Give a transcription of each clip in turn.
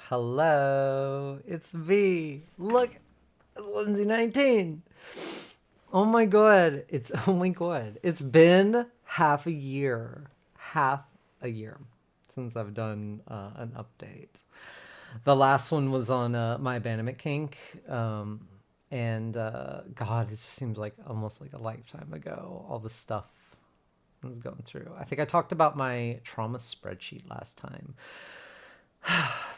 Hello, it's me. Look, it's Lindsay 19. Oh my god, It's been half a year since I've done an update. The last one was on my abandonment kink, and God, it just seems like almost like a lifetime ago. All the stuff I was going through. I think I talked about my trauma spreadsheet last time.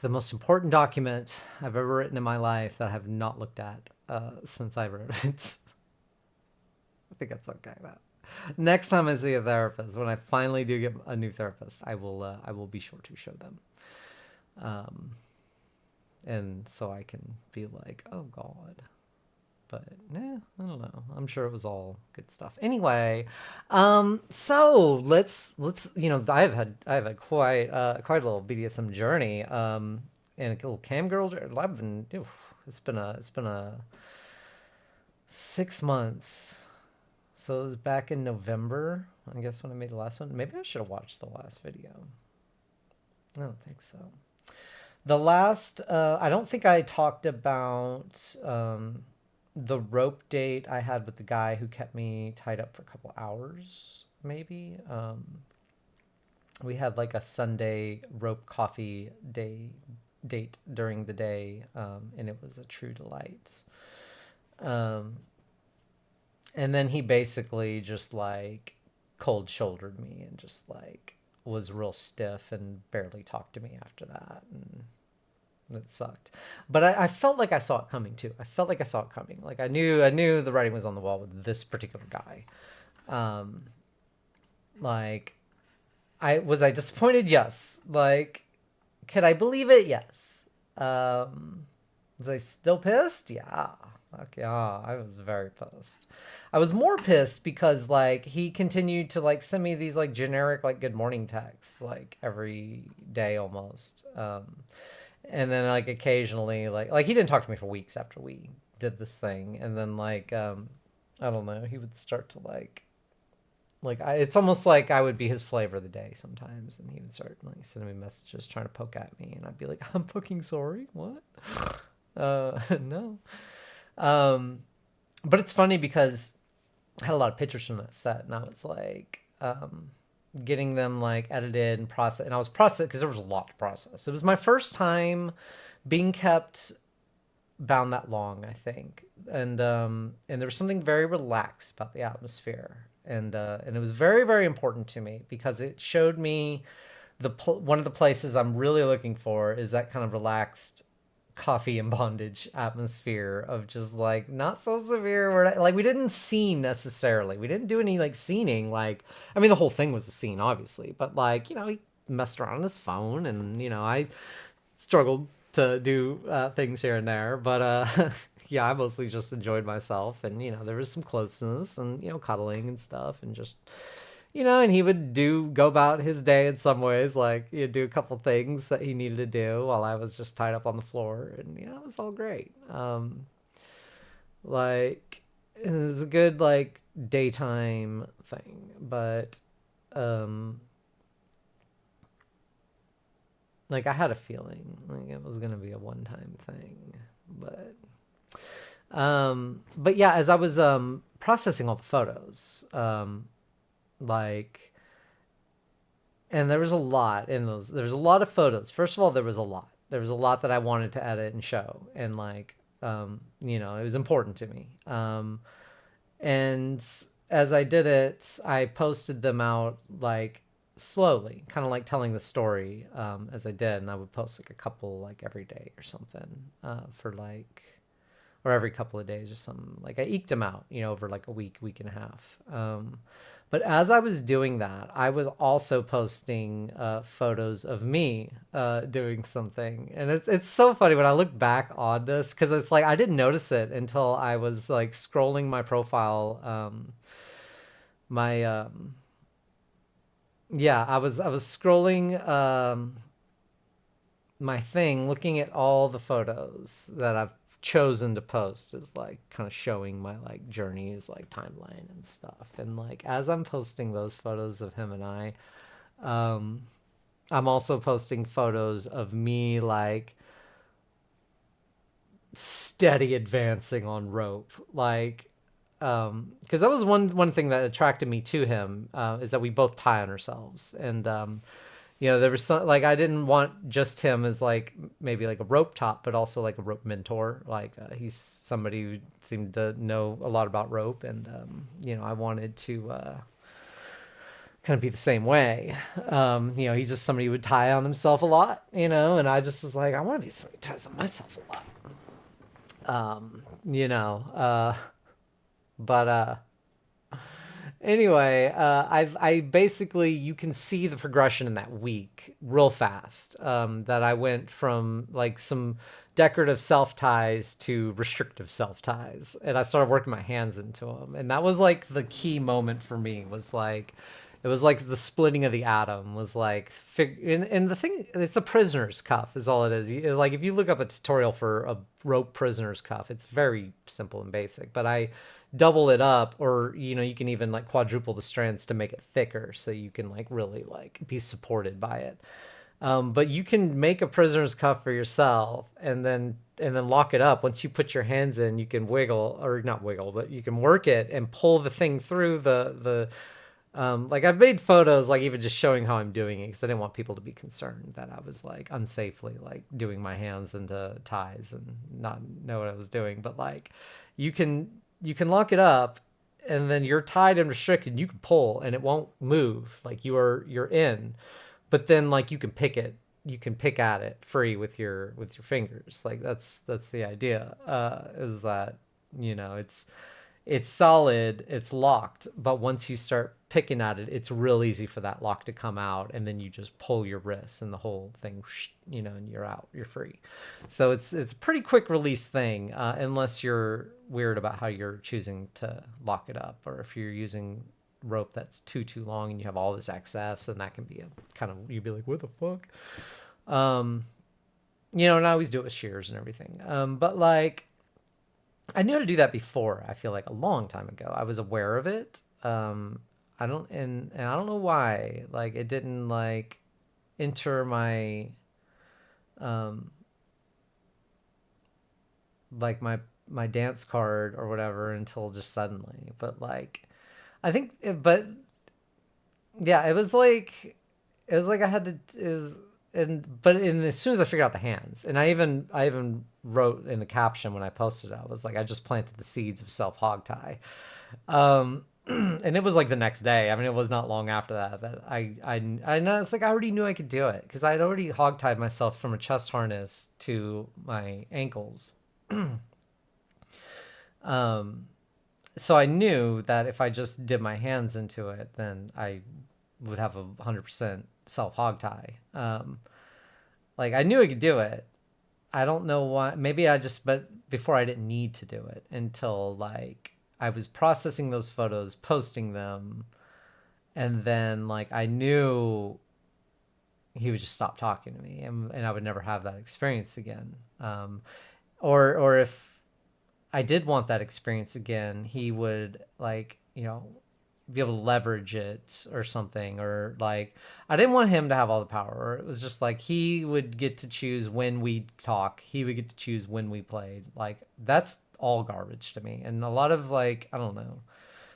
The most important document I've ever written in my life that I have not looked at since I wrote it. I think that's okay. That next time I see a therapist, when I finally do get a new therapist, I will be sure to show them, and so I can be like, oh God. But I don't know. I'm sure it was all good stuff. Anyway, so let's I've had quite a little BDSM journey, and a little cam girl. I've been it's been a 6 months. So it was back in November, I guess, when I made the last one. Maybe I should have watched the last video. I don't think so. The last, I don't think I talked about the rope date I had with the guy who kept me tied up for a couple hours, maybe. We had like a Sunday rope coffee date during the day, and it was a true delight. And then he basically just like cold shouldered me and just like was real stiff and barely talked to me after that. And it sucked. But I felt like I saw it coming too. I felt like I saw it coming. Like I knew the writing was on the wall with this particular guy. Like I disappointed? Yes. Like, could I believe it? Yes. Was I still pissed? Yeah. Fuck yeah. I was very pissed. I was more pissed because like he continued to like send me these like generic like good morning texts like every day almost. And then like occasionally like he didn't talk to me for weeks after we did this thing, and then like I don't know, he would start to it's almost like I would be his flavor of the day sometimes, and he would start like sending me messages trying to poke at me, and I'd be like, I'm fucking sorry, what? No. But it's funny because I had a lot of pictures from that set, and I was like getting them like edited and processed, and I was processing because there was a lot to process. It was my first time being kept bound that long, I think, and there was something very relaxed about the atmosphere, and it was very, very important to me because it showed me one of the places I'm really looking for is that kind of relaxed coffee and bondage atmosphere of just like not so severe. We didn't scene necessarily. We didn't do any like scening. Like, I mean, the whole thing was a scene, obviously, but like, he messed around on his phone, and I struggled to do things here and there, but yeah, I mostly just enjoyed myself, and there was some closeness and cuddling and stuff, and just and he would go about his day in some ways, like he'd do a couple things that he needed to do while I was just tied up on the floor, and it was all great. Like it was a good like daytime thing, but like I had a feeling like it was gonna be a one-time thing, but yeah, as I was processing all the photos, like, and there was a lot in those. There was a lot of photos. First of all, there was a lot. There was a lot that I wanted to edit and show, and like, it was important to me. And as I did it, I posted them out like slowly, kind of like telling the story as I did, and I would post like a couple like every day or something for like, or every couple of days or something. Like I eked them out, over like a week and a half. But as I was doing that, I was also posting photos of me doing something. And it's so funny when I look back on this, because it's like I didn't notice it until I was like scrolling my profile. I was scrolling my thing, looking at all the photos that I've chosen to post, is like kind of showing my like journeys, like timeline and stuff. And like as I'm posting those photos of him and I'm also posting photos of me like steady advancing on rope. Like, because that was one thing that attracted me to him, is that we both tie on ourselves. And there was some, like, I didn't want just him as like maybe like a rope top, but also like a rope mentor. Like, he's somebody who seemed to know a lot about rope, and I wanted to kind of be the same way. He's just somebody who would tie on himself a lot, and I just was like, I want to be somebody who ties on myself a lot. Um, you know, uh, but anyway, I basically, you can see the progression in that week real fast. That I went from like some decorative self ties to restrictive self ties, and I started working my hands into them, and that was like the key moment for me. Was like, it was like the splitting of the atom. Was like, and the thing, it's a prisoner's cuff, is all it is. Like, if you look up a tutorial for a rope prisoner's cuff, it's very simple and basic. But I double it up, or you can even like quadruple the strands to make it thicker, so you can like really like be supported by it. But you can make a prisoner's cuff for yourself, and then lock it up. Once you put your hands in, you can wiggle, or not wiggle, but you can work it and pull the thing through the like, I've made photos, like, even just showing how I'm doing it, because I didn't want people to be concerned that I was like unsafely like doing my hands into ties and not know what I was doing. But like, you can lock it up, and then you're tied and restricted, and you can pull and it won't move. Like, you're in. But then, like, you can pick at it free with your fingers. Like, that's the idea, is that it's solid, it's locked, but once you start picking at it, it's real easy for that lock to come out, and then you just pull your wrists, and the whole thing, and you're out, you're free. So it's a pretty quick release thing, unless you're weird about how you're choosing to lock it up, or if you're using rope that's too long and you have all this excess, and that can be a kind of, you'd be like, what the fuck? And I always do it with shears and everything. But like, I knew how to do that before. I feel like a long time ago, I was aware of it. And I don't know why, like, it didn't like enter my, like my dance card or whatever until just suddenly. But like, I think, but yeah, it was like I had to is and as soon as I figured out the hands, and I even wrote in the caption when I posted it, I was like, I just planted the seeds of self hog tie. And it was like the next day. I mean, it was not long after that I know, it's like I already knew I could do it, because I'd already hog tied myself from a chest harness to my ankles. So I knew that if I just did my hands into it, then I would have 100% self hog tie. Like, I knew I could do it. I don't know why. Maybe but before, I didn't need to do it until like I was processing those photos, posting them, and then like I knew he would just stop talking to me, and I would never have that experience again. Or if I did want that experience again, he would like, be able to leverage it or something, or like, I didn't want him to have all the power. It was just like, he would get to choose when we talk. He would get to choose when we played. Like, that's all garbage to me. And a lot of like, I don't know,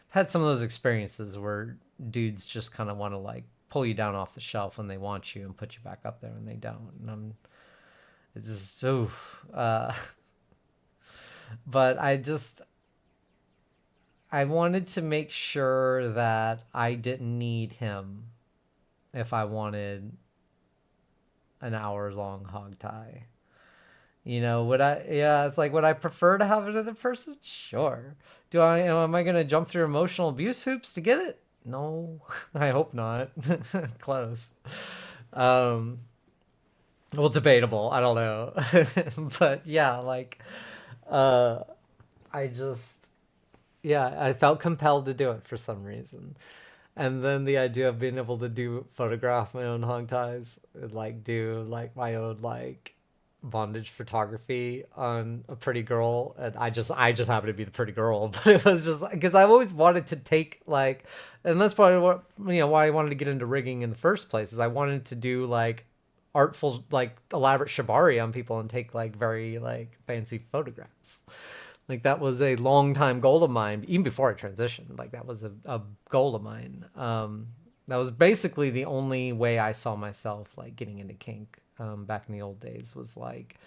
had some of those experiences where dudes just kind of want to like pull you down off the shelf when they want you and put you back up there when they don't. And it's just so, but I wanted to make sure that I didn't need him if I wanted an hour-long hog tie. It's like, would I prefer to have another person? Sure. Am I going to jump through emotional abuse hoops to get it? No, I hope not. Close. Well, debatable. I don't know. But yeah, like, I just, yeah, I felt compelled to do it for some reason. And then the idea of being able to photograph my own hog ties, and like do like my own like bondage photography on a pretty girl, and I just happened to be the pretty girl. But it was just because I've always wanted to take like, and that's probably what why I wanted to get into rigging in the first place, is I wanted to do like artful, like elaborate shibari on people and take like very like fancy photographs. Like that was a long time goal of mine, even before I transitioned. Like that was a goal of mine. That was basically the only way I saw myself like getting into kink back in the old days, was like,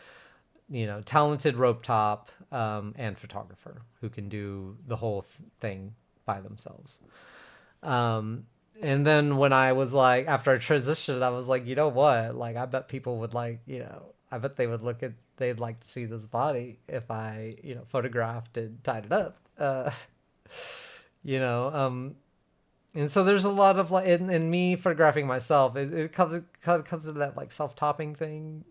talented rope top and photographer who can do the whole thing by themselves. And then when I was like, after I transitioned, I was like, you know what? Like, I bet people would like, I bet they would they'd like to see this body if I, photographed and tied it up. You know, and so there's a lot of like, in me photographing myself, it comes to that like self-topping thing,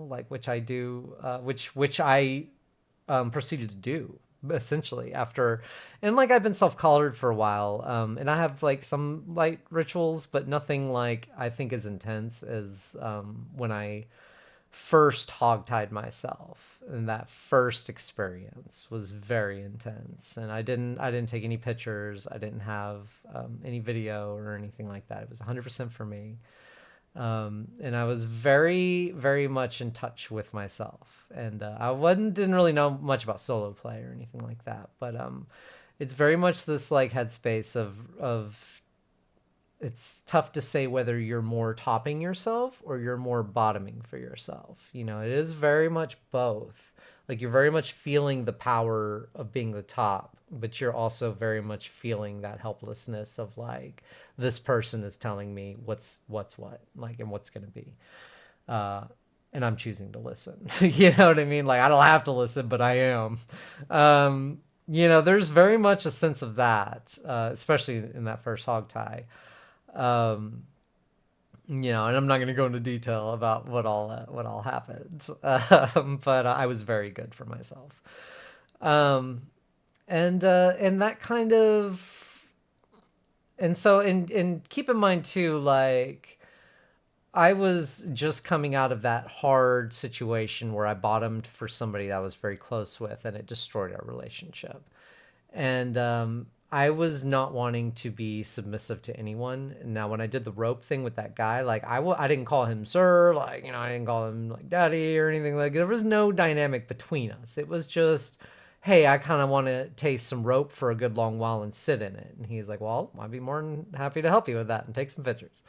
like which I do, which I proceeded to do essentially after, and like I've been self-collared for a while, and I have like some light rituals, but nothing like I think as intense as when I first hogtied myself, and that first experience was very intense, and I didn't take any pictures, I didn't have any video or anything like that. It was 100% for me. And I was very, very much in touch with myself. And didn't really know much about solo play or anything like that. But it's very much this like headspace of it's tough to say whether you're more topping yourself or you're more bottoming for yourself. It is very much both. Like you're very much feeling the power of being the top, but you're also very much feeling that helplessness of like, this person is telling me what's what, like, and what's going to be. And I'm choosing to listen. You know what I mean? Like, I don't have to listen, but I am. There's very much a sense of that, especially in that first hog tie. And I'm not going to go into detail about what all happened. But I was very good for myself. And that kind of, and so, and keep in mind too, like I was just coming out of that hard situation where I bottomed for somebody that I was very close with, and it destroyed our relationship. And, I was not wanting to be submissive to anyone. Now, when I did the rope thing with that guy, like I didn't call him sir, like, I didn't call him like daddy or anything. Like there was no dynamic between us. It was just, hey, I kind of want to taste some rope for a good long while and sit in it. And he's like, well, I'd be more than happy to help you with that and take some pictures.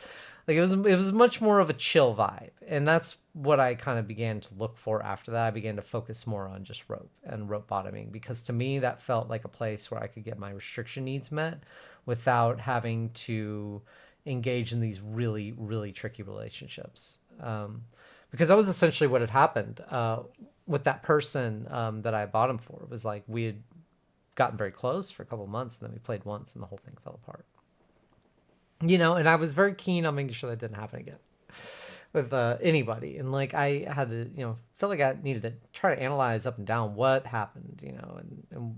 Like it was much more of a chill vibe. And that's what I kind of began to look for after that. I began to focus more on just rope and rope bottoming, because to me that felt like a place where I could get my restriction needs met without having to engage in these really, really tricky relationships. Because that was essentially what had happened with that person that I bottomed for. It was like we had gotten very close for a couple months, and then we played once and the whole thing fell apart. And I was very keen on making sure that didn't happen again with anybody. And like I had to, feel like I needed to try to analyze up and down what happened, and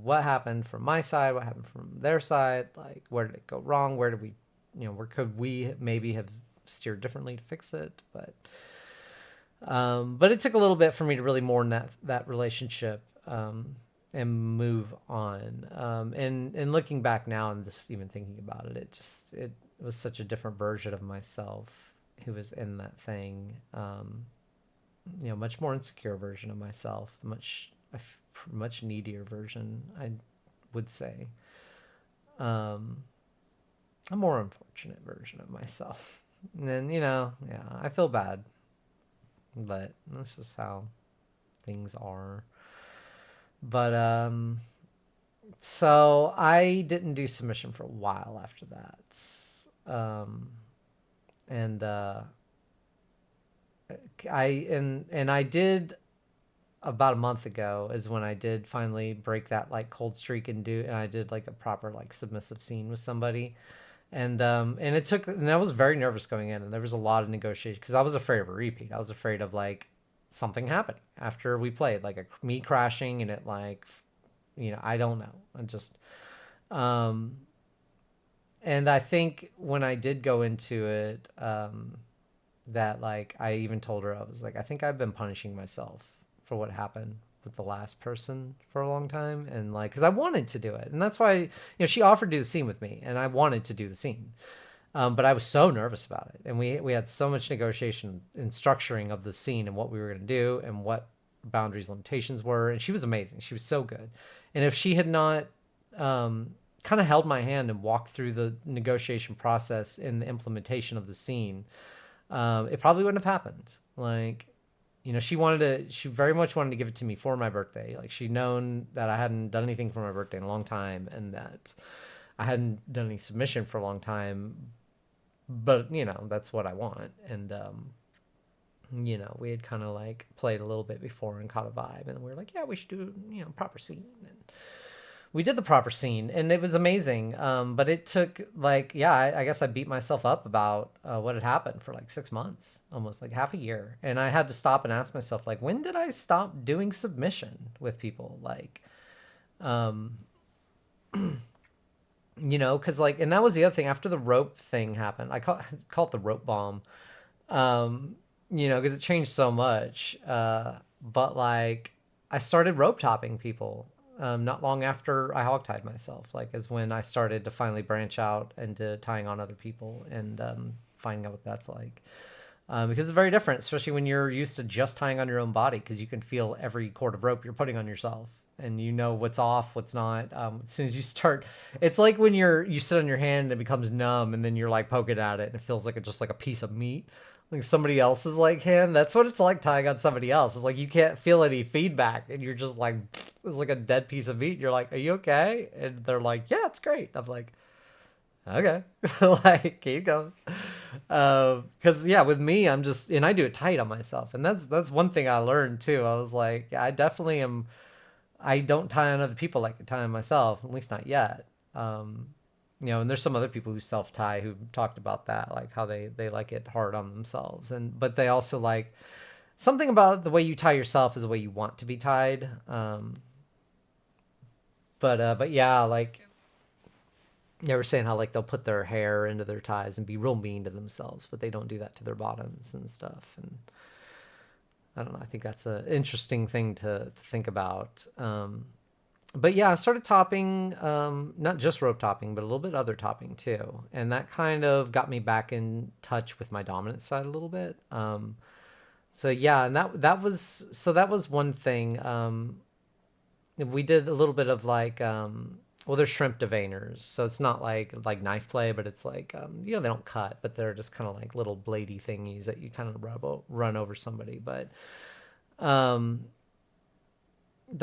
what happened from my side, what happened from their side, like where did it go wrong, where did we, where could we maybe have steered differently to fix it. But it took a little bit for me to really mourn that relationship and move on. And looking back now and just even thinking about it, it was such a different version of myself who was in that thing. Much more insecure version of myself, much needier version, I would say. A more unfortunate version of myself. And then, I feel bad, but that's just how things are. But so I didn't do submission for a while after that. And I did about a month ago is when I did finally break that like cold streak and I did like a proper like submissive scene with somebody. And I was very nervous going in, and there was a lot of negotiation because I was afraid of a repeat. I was afraid of like something happening after we played, like me crashing and it like, I don't know. I just, and I think when I did go into it, that like, I even told her, I was like, I think I've been punishing myself for what happened with the last person for a long time. And like, cause I wanted to do it. And that's why, she offered to do the scene with me and I wanted to do the scene. But I was so nervous about it, and we had so much negotiation and structuring of the scene and what we were going to do and what boundaries, limitations were. And she was amazing. She was so good. And if she had not kind of held my hand and walked through the negotiation process and the implementation of the scene, it probably wouldn't have happened. Like, she very much wanted to give it to me for my birthday. Like, she'd known that I hadn't done anything for my birthday in a long time, and that I hadn't done any submission for a long time. But that's what I want. And we had kind of like played a little bit before and caught a vibe, and we were like, yeah, we should do proper scene. And we did the proper scene, and it was amazing. But it took like, yeah, I guess I beat myself up about what had happened for like 6 months, almost like half a year. And I had to stop and ask myself, like, when did I stop doing submission with people? Like, because like, and that was the other thing after the rope thing happened. I call it the rope bomb, because it changed so much. But like, I started rope topping people not long after I hogtied myself, like, is when I started to finally branch out into tying on other people and finding out what that's like. Because it's very different, especially when you're used to just tying on your own body, because you can feel every cord of rope you're putting on yourself, and you know what's off, what's not. As soon as you start, it's like when you sit on your hand and it becomes numb, and then you're like poking at it, and it feels like just like a piece of meat, like somebody else's like hand. That's what it's like tying on somebody else. It's like you can't feel any feedback, and you're just like, it's like a dead piece of meat. You're like, are you okay? And they're like, yeah, it's great. I'm like, okay. Like, keep going. Because yeah, with me, I'm just, and I do it tight on myself, and that's one thing I learned too. I was like, I definitely am. I don't tie on other people like I tie on myself, at least not yet. And there's some other people who self tie who talked about that, like how they like it hard on themselves, but they also like something about the way you tie yourself is the way you want to be tied. But yeah, like, they were saying how like they'll put their hair into their ties and be real mean to themselves, but they don't do that to their bottoms and stuff. And I don't know. I think that's an interesting thing to think about. But yeah, I started topping, not just rope topping, but a little bit other topping too. And that kind of got me back in touch with my dominant side a little bit. So yeah, and that was one thing. We did a little bit of like, well, they're shrimp deveiners, so it's not like knife play, but it's like, they don't cut, but they're just kind of like little bladey thingies that you kind of run over somebody. But the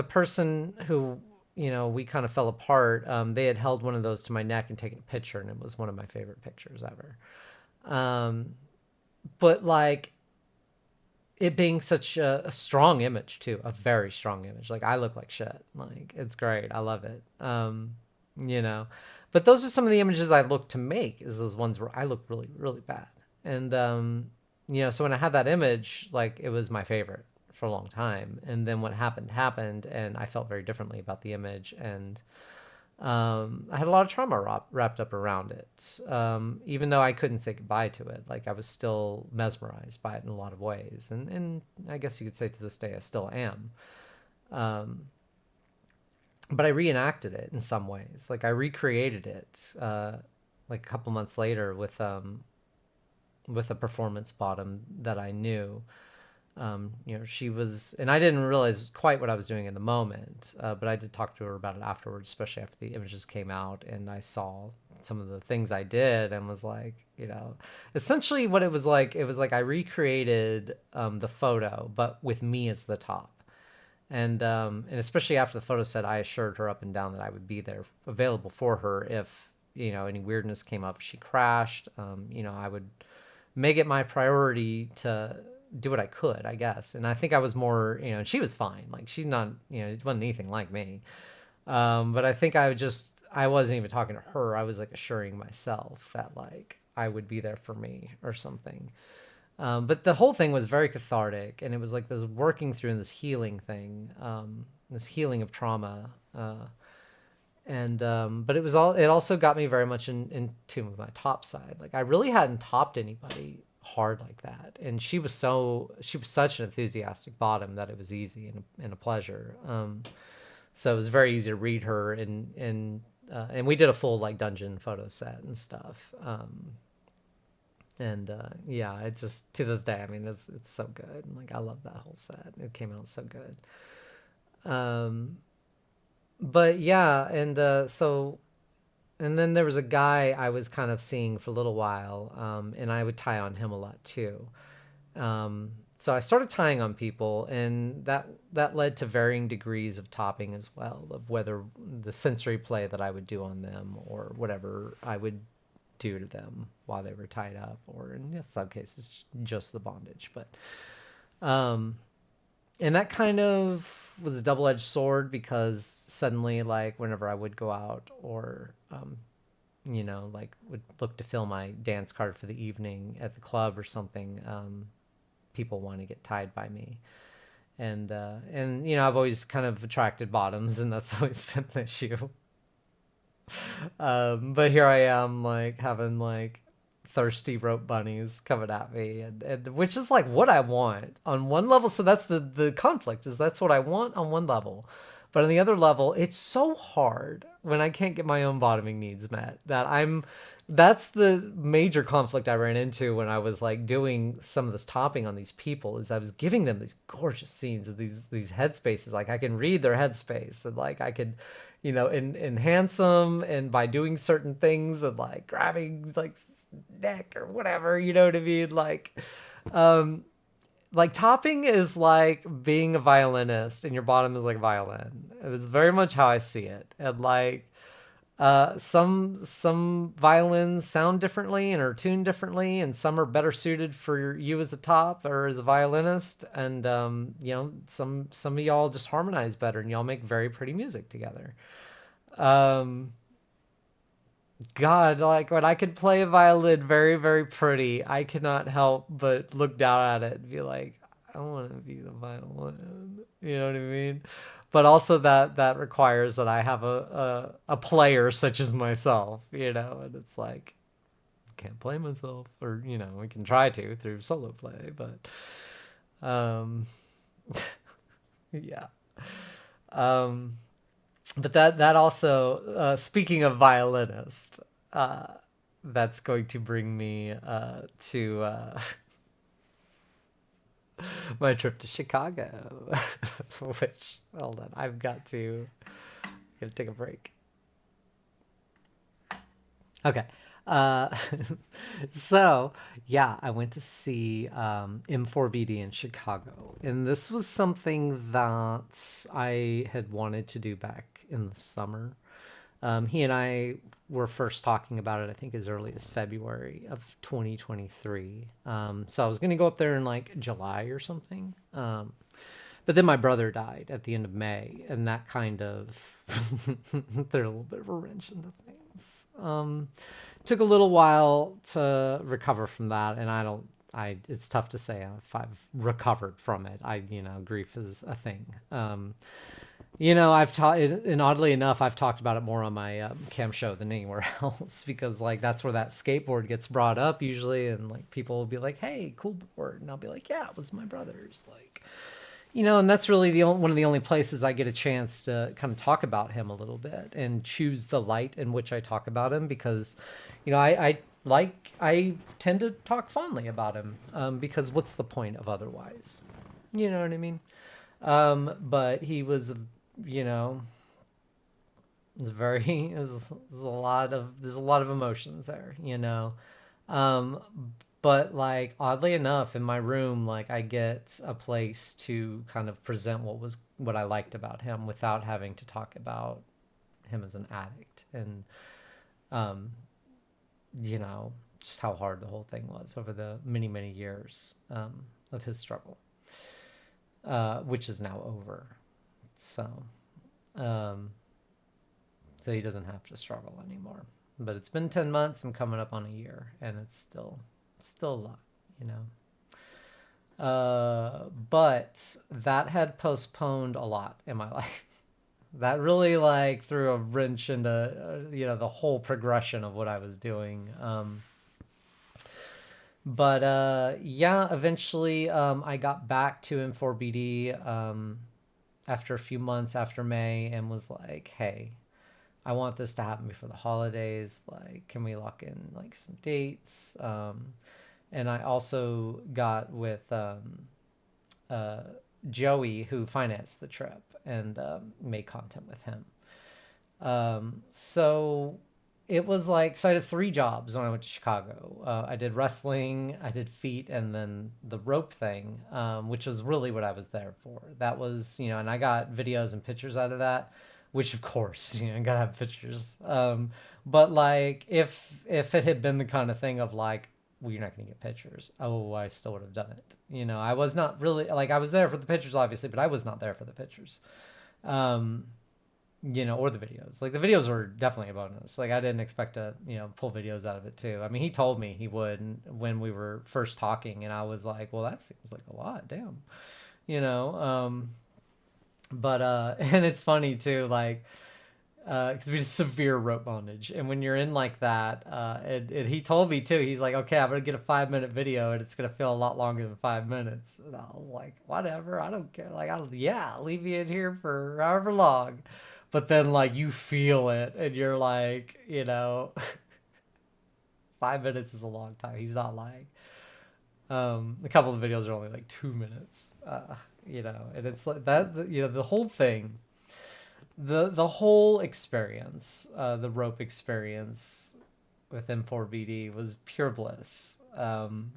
person who, we kind of fell apart, they had held one of those to my neck and taken a picture, and it was one of my favorite pictures ever. But like, it being such a strong image too, a very strong image. Like, I look like shit. Like, it's great. I love it. But those are some of the images I look to make, is those ones where I look really, really bad. And, so when I had that image, like, it was my favorite for a long time. And then what happened, and I felt very differently about the image. And, I had a lot of trauma wrapped up around it. Even though I couldn't say goodbye to it, like, I was still mesmerized by it in a lot of ways. And I guess you could say to this day, I still am. But I reenacted it in some ways. Like, I recreated it, like a couple months later with a performance bottom that I knew. She was, and I didn't realize quite what I was doing in the moment, but I did talk to her about it afterwards, especially after the images came out, and I saw some of the things I did and was like, essentially what it was like I recreated the photo, but with me as the top. And especially after the photo set, I assured her up and down that I would be there available for her if, any weirdness came up, if she crashed, I would make it my priority to do what I could, I guess. And I think I was more, and she was fine. Like, she's not, it wasn't anything like me. But I think I wasn't even talking to her. I was like assuring myself that like I would be there for me or something. But the whole thing was very cathartic, and it was like this working through this healing thing, this healing of trauma. But it also got me very much in tune with my top side. Like, I really hadn't topped anybody hard like that, and she was such an enthusiastic bottom that it was easy and a pleasure. So it was very easy to read her, and we did a full like dungeon photo set and stuff. And yeah, it just to this day, I mean, it's so good. Like I love that whole set. It came out so good. Um, but yeah, and so and then there was a guy I was kind of seeing for a little while, and I would tie on him a lot too. So I started tying on people, and that led to varying degrees of topping as well, of whether the sensory play that I would do on them or whatever I would do to them while they were tied up, or in some cases just the bondage. But um, and that kind of was a double-edged sword because suddenly, like whenever I would go out or like would look to fill my dance card for the evening at the club or something, people want to get tied by me. And I've always kind of attracted bottoms, and that's always been an issue. But here I am, like having like thirsty rope bunnies coming at me, and which is like what I want on one level. So that's the conflict, is that's what I want on one level, but on the other level, it's so hard when I can't get my own bottoming needs met that that's the major conflict I ran into when I was like doing some of this topping on these people. Is I was giving them these gorgeous scenes of these headspaces. Like I can read their headspace, and like I could, enhance them, and by doing certain things and like grabbing like neck or whatever, you know what I mean? Like topping is like being a violinist, and your bottom is like violin. It's very much how I see it, and like some violins sound differently and are tuned differently, and some are better suited for you as a top or as a violinist, and some of y'all just harmonize better, and y'all make very pretty music together. Um, God, like when I could play a violin very, very pretty, I cannot help but look down at it and be like, I want to be the violin. You know what I mean? But also that requires that I have a player such as myself, and it's like I can't play myself, or we can try to through solo play, but um, yeah. Um, but that also, speaking of violinist, uh, that's going to bring me to my trip to Chicago, which, hold on, I've gotta take a break. Okay. Uh, so yeah, I went to see M4BD in Chicago, and this was something that I had wanted to do back in the summer. He and I were first talking about it, I think, as early as February of 2023. So I was going to go up there in like July or something. But then my brother died at the end of May, and that kind of threw a little bit of a wrench into things. Took a little while to recover from that, and it's tough to say if I've recovered from it. Grief is a thing. I've taught, and oddly enough, I've talked about it more on my cam show than anywhere else, because like that's where that skateboard gets brought up usually, and like people will be like, "Hey, cool board," and I'll be like, "Yeah, it was my brother's." Like, and that's really one of the only places I get a chance to kind of talk about him a little bit and choose the light in which I talk about him, because, I tend to talk fondly about him, because what's the point of otherwise? You know what I mean? But he was, it's very, there's a lot of emotions there, Um, but like oddly enough, in my room, like I get a place to kind of present what I liked about him without having to talk about him as an addict, and um, just how hard the whole thing was over the many, many years of his struggle, which is now over. So, um, so he doesn't have to struggle anymore. But it's been 10 months. I'm coming up on a year, and it's still a lot, But that had postponed a lot in my life. That really like threw a wrench into the whole progression of what I was doing. But yeah, eventually I got back to M4BD after a few months after May, and was like, hey, I want this to happen before the holidays. Like, can we lock in like some dates? And I also got with uh, Joey, who financed the trip, and made content with him. So it was like, so I did 3 jobs when I went to Chicago. I did wrestling, I did feet, and then the rope thing, which was really what I was there for. That was, and I got videos and pictures out of that, which of course, I gotta have pictures. But like, if it had been the kind of thing of like, well, you're not gonna get pictures. Oh, I still would have done it. I was not really like, I was there for the pictures, obviously, but I was not there for the pictures. Um, or the videos. Like the videos were definitely a bonus. Like I didn't expect to, pull videos out of it too. I mean, he told me he would when we were first talking, and I was like, well, that seems like a lot, damn, you know. But and it's funny too, like because we did severe rope bondage, and when you're in like that, he told me too. He's like, okay, I'm gonna get a 5-minute video, and it's gonna feel a lot longer than 5 minutes. And I was like, whatever, I don't care. Like, I'll leave you in here for however long. But then like you feel it, and you're like, 5 minutes is a long time. He's not lying. A couple of videos are only like 2 minutes. And it's like that. The whole thing. The whole experience, the rope experience with M4BD was pure bliss. And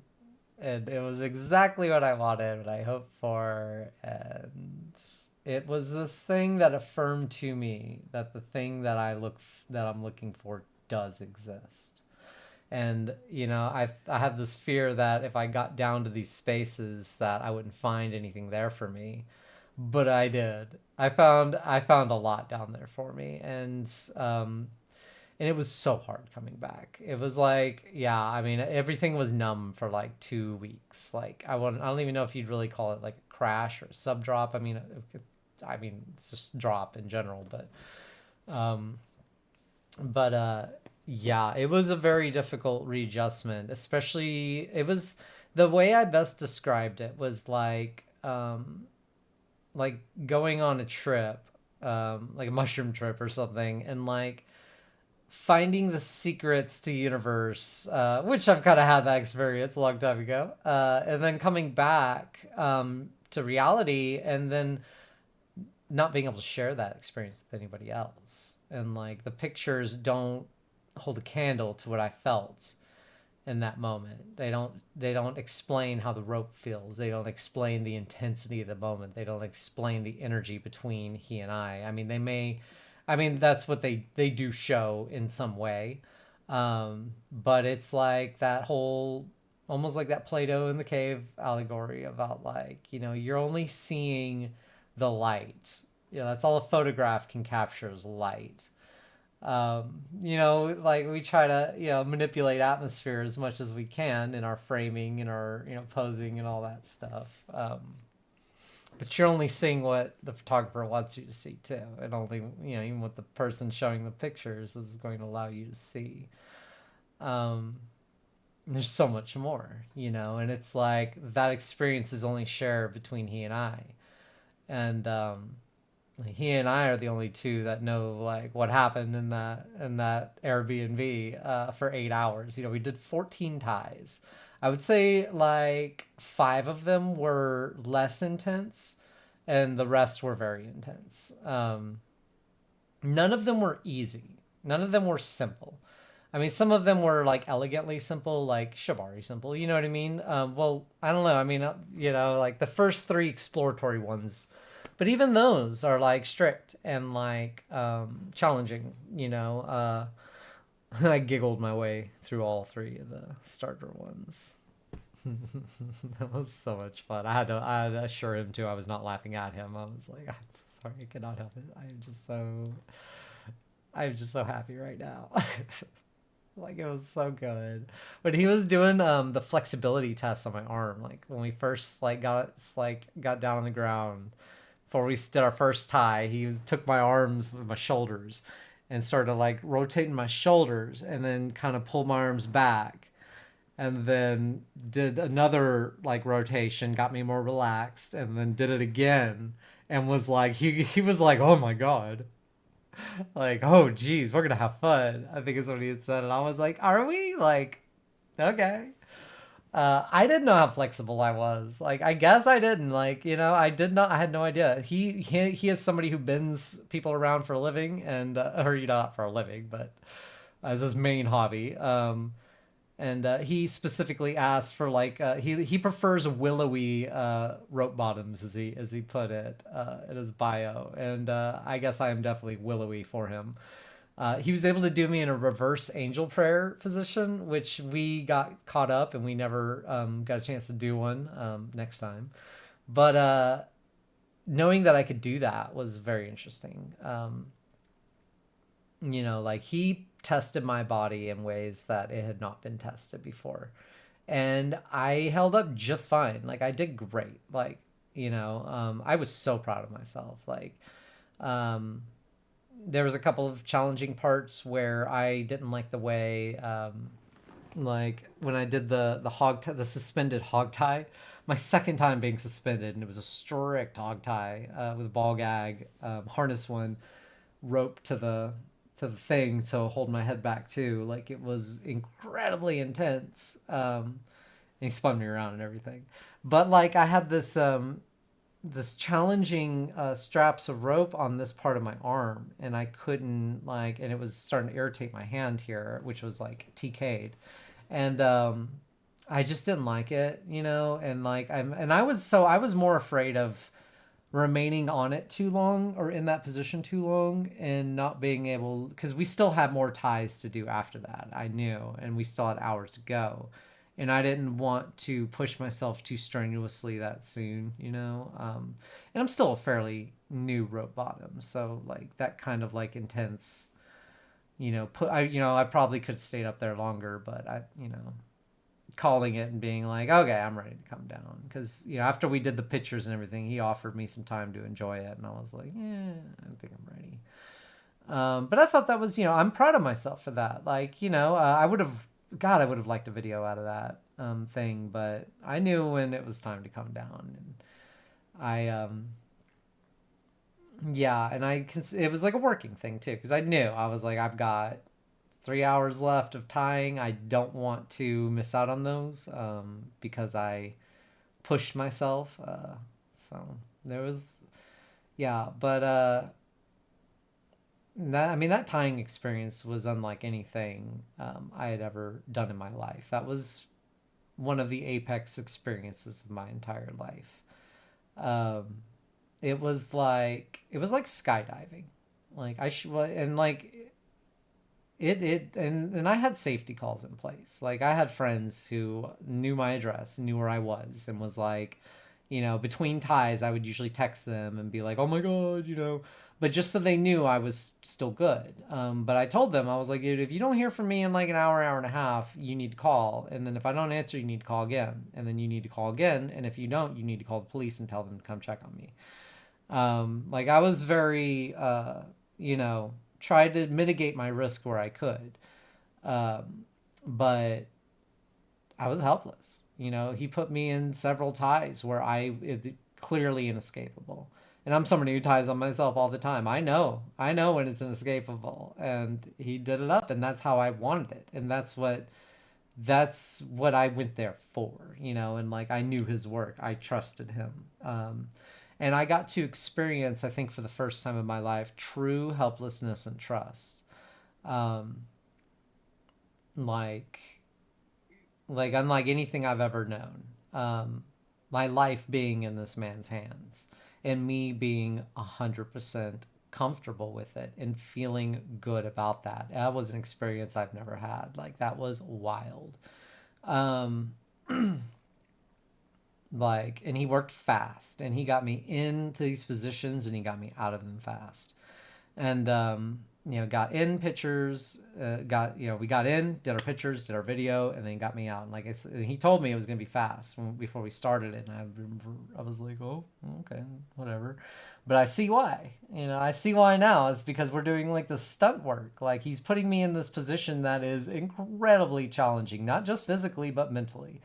it was exactly what I wanted, what I hoped for, and it was this thing that affirmed to me that the thing that I'm looking for does exist. And I had this fear that if I got down to these spaces that I wouldn't find anything there for me, but I did. I found a lot down there for me, and it was so hard coming back. It was like, yeah, I mean, everything was numb for like 2 weeks. Like I don't even know if you'd really call it like a crash or a sub drop. I mean, it's just drop in general, um, but yeah, it was a very difficult readjustment. Especially, it was the way I best described it was like going on a trip, like a mushroom trip or something, and like finding the secrets to the universe, which I've kind of had that experience a long time ago, and then coming back to reality, and then not being able to share that experience with anybody else, and like the pictures don't hold a candle to what I felt in that moment. They don't explain how the rope feels. They don't explain the intensity of the moment. They don't explain the energy between he and I mean, that's what they do show in some way. But it's like that whole, almost like that Plato in the cave allegory about like, you're only seeing the light. That's all a photograph can capture is light. Like we try to, manipulate atmosphere as much as we can in our framing and our, posing and all that stuff. But you're only seeing what the photographer wants you to see too. And only, even what the person showing the pictures is going to allow you to see. There's so much more, and it's like that experience is only shared between he and I. And, he and I are the only two that know like what happened in that Airbnb for 8 hours. We did 14 ties. I would say like 5 of them were less intense, and the rest were very intense. None of them were easy. None of them were simple. I mean, some of them were like elegantly simple, like shibari simple. You know what I mean? Well, I don't know. I mean, like the first 3 exploratory ones. But even those are like strict and like challenging, I giggled my way through all 3 of the starter ones. That was so much fun. I had to assure him too I was not laughing at him. I was like, I'm so sorry, I cannot help it. I'm just so happy right now. Like it was so good. But he was doing the flexibility test on my arm, like when we first got down on the ground. Before we did our first tie, he took my arms with my shoulders and started like rotating my shoulders, and then kind of pulled my arms back, and then did another like rotation, got me more relaxed, and then did it again, and was like he was like, oh my god, like, oh geez, we're gonna have fun, I think is what he had said. And I was like, are we? Like, okay. I didn't know how flexible I was. Like, I guess I didn't. Like, I did not. I had no idea. He is somebody who bends people around for a living, and or not for a living, but as his main hobby. And he specifically asked for like he prefers willowy rope bottoms, as he put it in his bio, and I guess I am definitely willowy for him. He was able to do me in a reverse angel prayer position, which we got caught up and we never got a chance to do one next time. But knowing that I could do that was very interesting. Like he tested my body in ways that it had not been tested before. And I held up just fine. Like I did great. Like, I was so proud of myself. Like, um, there was a couple of challenging parts where I didn't like the way, like when I did the suspended hog tie, my second time being suspended, and it was a strict hog tie with a ball gag, harness one, rope to the thing, so hold my head back too. Like it was incredibly intense. And he spun me around and everything, but like I had this challenging straps of rope on this part of my arm, and I couldn't like, and it was starting to irritate my hand here, which was like TK'd, and I just didn't like it, and like I was more afraid of remaining on it too long or in that position too long and not being able, because we still had more ties to do after that, I knew, and we still had hours to go, and I didn't want to push myself too strenuously that soon, and I'm still a fairly new rope bottom, so like that kind of like intense, I probably could have stayed up there longer, but calling it and being like, okay, I'm ready to come down. Because, after we did the pictures and everything, he offered me some time to enjoy it. And I was like, yeah, I think I'm ready. But I thought that was, I'm proud of myself for that. Like, I would have liked a video out of that thing. But I knew when it was time to come down. And yeah, and it was like a working thing too. Because I knew, I was like, I've got 3 hours left of tying. I don't want to miss out on those because I pushed myself. So there was, yeah, but that tying experience was unlike anything I had ever done in my life. That was one of the apex experiences of my entire life. Um, it was like skydiving. Like I should, and like and I had safety calls in place. Like I had friends who knew my address, knew where I was, and was like, between ties, I would usually text them and be like, "Oh my god," but just so they knew I was still good. But I told them, I was like, "Dude, if you don't hear from me in like an hour, hour and a half, you need to call, and then if I don't answer, you need to call again, and then you need to call again, and if you don't, you need to call the police and tell them to come check on me." Like I was very, tried to mitigate my risk where I could. Um, but I was helpless. He put me in several ties where it clearly inescapable. And I'm somebody who ties on myself all the time. I know when it's inescapable, and he did it up, and that's how I wanted it, and that's what I went there for, and like I knew his work, I trusted him, and I got to experience, I think, for the first time in my life, true helplessness and trust, um, like unlike anything I've ever known. My life being in this man's hands, and me being 100% comfortable with it and feeling good about that. That was an experience I've never had. Like that was wild. Um, and he worked fast, and he got me into these positions, and he got me out of them fast. And got in pictures, we got in, did our pictures, did our video, and then got me out. And like he told me it was gonna be fast before we started it, and I was like, oh, okay, whatever. But I see why. I see why now. It's because we're doing like the stunt work. Like he's putting me in this position that is incredibly challenging, not just physically but mentally.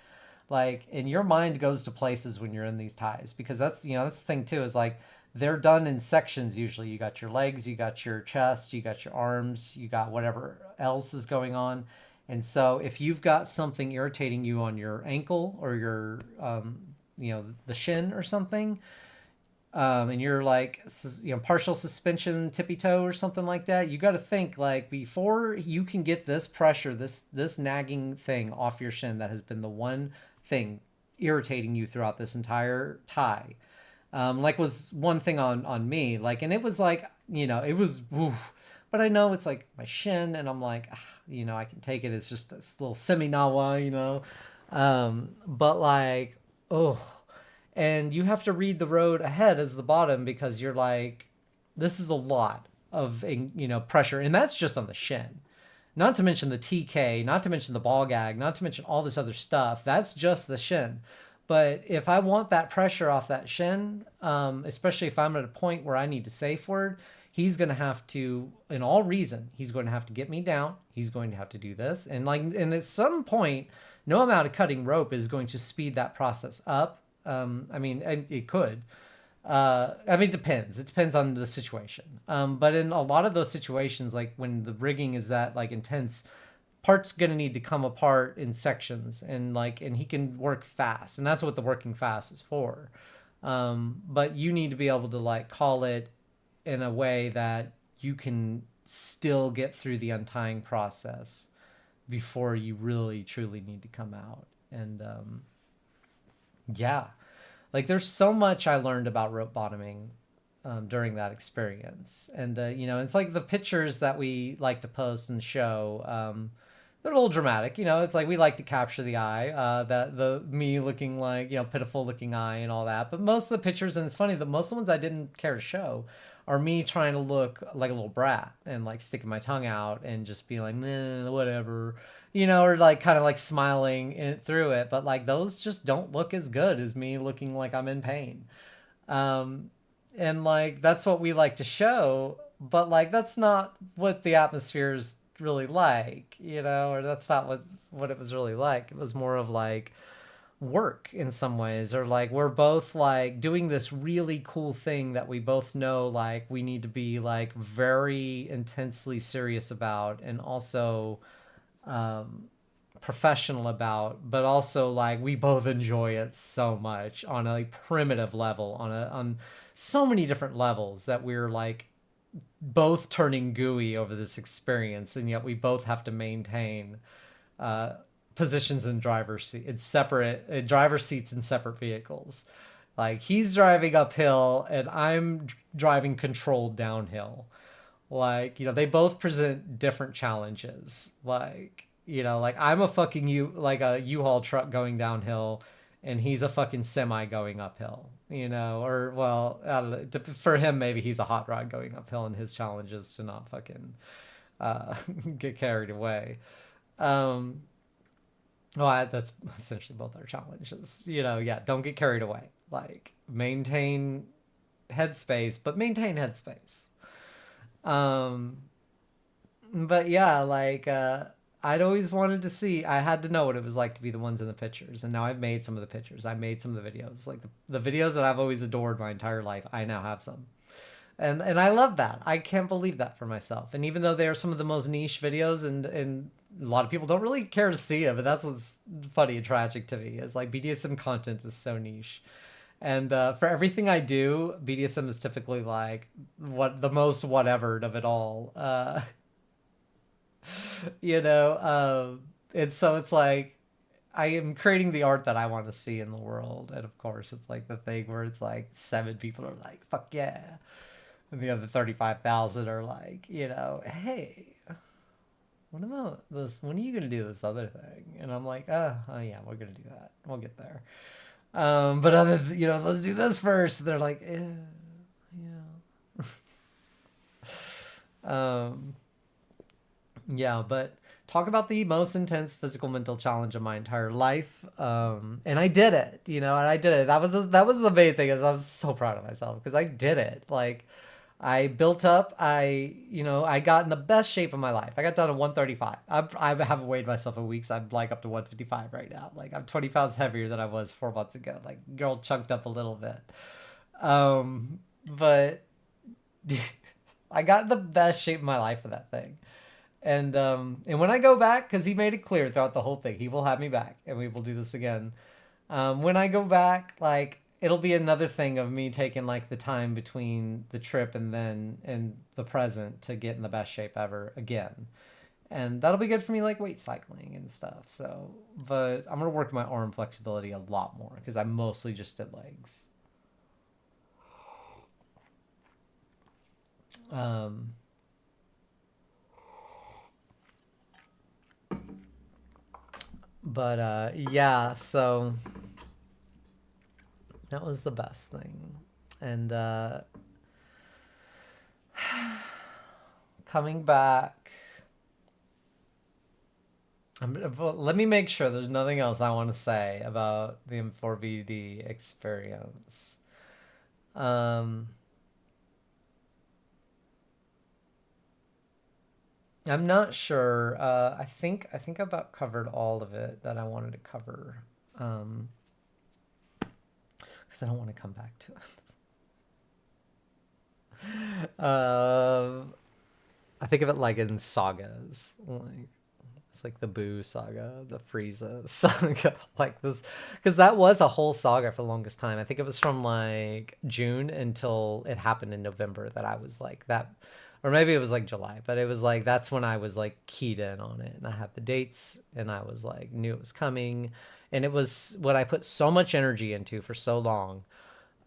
Like, and your mind goes to places when you're in these ties, because that's the thing too, is like they're done in sections. Usually you got your legs, you got your chest, you got your arms, you got whatever else is going on, And so if you've got something irritating you on your ankle or your, the shin or something, and you're like, partial suspension, tippy toe or something like that, you got to think like before you can get this pressure, this nagging thing off your shin that has been the one thing irritating you throughout this entire tie. Like was one thing on me, like, and it was like, it was, oof, but I know it's like my shin, and I'm like, I can take it. It's just a little semi-nawa. But like, oh, and you have to read the road ahead as the bottom because you're like, this is a lot of pressure, and that's just on the shin. Not to mention the TK, not to mention the ball gag, not to mention all this other stuff. That's just the shin. But if I want that pressure off that shin, especially if I'm at a point where I need to safe word, he's going to have to, in all reason, he's going to have to get me down. He's going to have to do this. And at some point, no amount of cutting rope is going to speed that process up. It could. It depends. It depends on the situation. But in a lot of those situations, like when the rigging is that like intense, part's gonna need to come apart in sections, and he can work fast, and that's what the working fast is for. But you need to be able to like call it in a way that you can still get through the untying process before you really truly need to come out. And yeah, like there's so much I learned about rope bottoming during that experience. And it's like the pictures that we like to post and show, they're a little dramatic. It's like we like to capture the eye, that the me looking like, pitiful looking eye and all that. But most of the pictures, and it's funny that most of the ones I didn't care to show, are me trying to look like a little brat and like sticking my tongue out and just being like, whatever, or like kind of like smiling through it. But like those just don't look as good as me looking like I'm in pain. And like that's what we like to show, but like that's not what the atmosphere is really like, or that's not what it was really like. It was more of like work in some ways, or like we're both like doing this really cool thing that we both know like we need to be like very intensely serious about, and also professional about, but also like we both enjoy it so much on a primitive level, on so many different levels, that we're like both turning gooey over this experience, and yet we both have to maintain positions in driver's seat, in separate driver seats in separate vehicles. Like he's driving uphill and I'm driving controlled downhill. Like, they both present different challenges. Like, like I'm a fucking a U-Haul truck going downhill, and he's a fucking semi going uphill, or well, I don't know, for him, maybe he's a hot rod going uphill, and his challenge is to not fucking get carried away. That's essentially both our challenges, yeah, don't get carried away, like maintain headspace, but maintain headspace. But yeah, like, I'd always wanted to see, I had to know what it was like to be the ones in the pictures. And now I've made some of the pictures. I made some of the videos, like the videos that I've always adored my entire life. I now have some. And I love that. I can't believe that for myself. And even though they are some of the most niche videos, and a lot of people don't really care to see it, but that's what's funny and tragic to me, is like BDSM content is so niche. And for everything I do, BDSM is typically like what the most whatever of it all. And so it's like I am creating the art that I want to see in the world. And of course, it's like the thing where it's like 7 people are like, fuck yeah. And the other 35,000 are like, hey, what about this? When are you going to do this other thing? And I'm like, oh yeah, we're going to do that. We'll get there. But let's do this first. They're like, yeah. Yeah, but talk about the most intense physical mental challenge of my entire life. And I did it, and I did it. That was the main thing, is I was so proud of myself because I did it. Like I built up, I got in the best shape of my life. I got down to 135. I haven't weighed myself in weeks. I'm like up to 155 right now. Like I'm 20 pounds heavier than I was 4 months ago. Like girl chunked up a little bit. But I got in the best shape of my life for that thing. And when I go back, because he made it clear throughout the whole thing, he will have me back, and we will do this again. When I go back, like it'll be another thing of me taking like the time between the trip and then in the present to get in the best shape ever again. And that'll be good for me like weight cycling and stuff. So, but I'm gonna work my arm flexibility a lot more because I mostly just did legs. Um, but yeah, so that was the best thing. And coming back, let me make sure there's nothing else I want to say about the M4BD experience. Um, I'm not sure. I think I about covered all of it that I wanted to cover. Um, because I don't want to come back to it. I think of it like in sagas, like it's like the Boo saga, the Frieza saga, like this, because that was a whole saga for the longest time. I think it was from like June until it happened in November that I was like that, or maybe it was like July, but it was like that's when I was like keyed in on it, and I had the dates, and I was like knew it was coming, and it was what I put so much energy into for so long.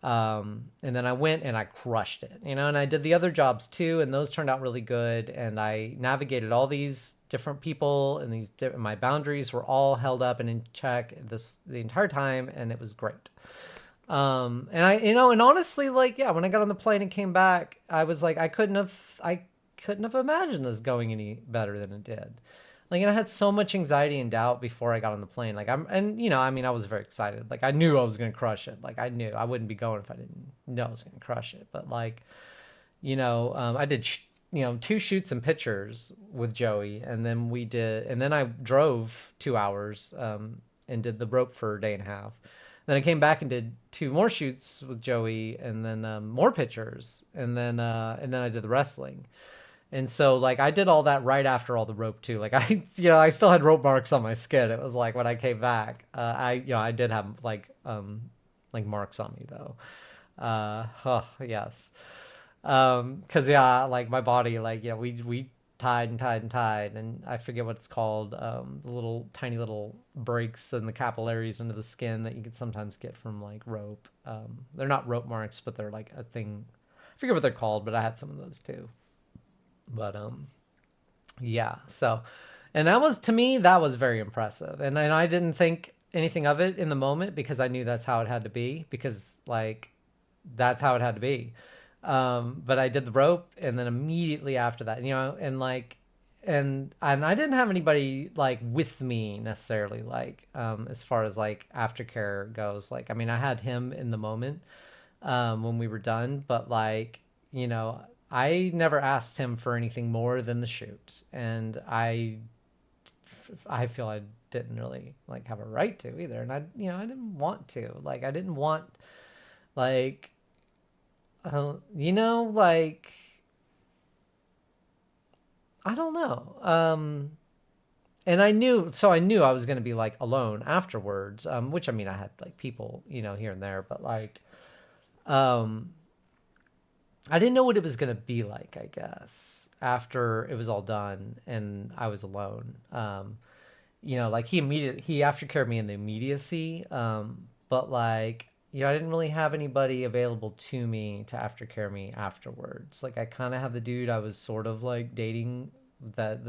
And then I went and I crushed it, you know, and I did the other jobs too, and those turned out really good. And I navigated all these different people, and my boundaries were all held up and in check the entire time, and it was great. And and honestly, like, yeah, when I got on the plane and came back, I was like, I couldn't have imagined this going any better than it did. Like, and I had so much anxiety and doubt before I got on the plane. Like, I mean, I was very excited. Like, I knew I was going to crush it. Like, I knew I wouldn't be going if I didn't know I was going to crush it. But like, I did, two shoots and pictures with Joey, and then I drove 2 hours, and did the rope for a day and a half. Then I came back and did two more shoots with Joey, and then more pictures, and then I did the wrestling. And so like I did all that right after all the rope too. Like I still had rope marks on my skin. It was like when I came back, I did have like marks on me though. Oh, yes. 'Cause yeah, like my body, like, we tied and tied and tied, and I forget what it's called. The little tiny little breaks in the capillaries under the skin that you could sometimes get from like rope. They're not rope marks, but they're like a thing. I forget what they're called, but I had some of those too. But yeah, so, and that was, to me, that was very impressive, and I didn't think anything of it in the moment because I knew that's how it had to be, because like that's how it had to be. But I did the rope, and then immediately after that, and like, and I didn't have anybody like with me necessarily, like as far as like aftercare goes. Like, I mean, I had him in the moment when we were done, but like, I never asked him for anything more than the shoot, and I feel I didn't really like have a right to either, and I didn't want to, like, I didn't want, like, like, I don't know. And I knew I was going to be like alone afterwards, which, I mean, I had like people, here and there, but like, um, I didn't know what it was going to be like, I guess, after it was all done and I was alone. Like he aftercared me in the immediacy. But like, I didn't really have anybody available to me to aftercare me afterwards. Like, I kind of had the dude I was sort of like dating that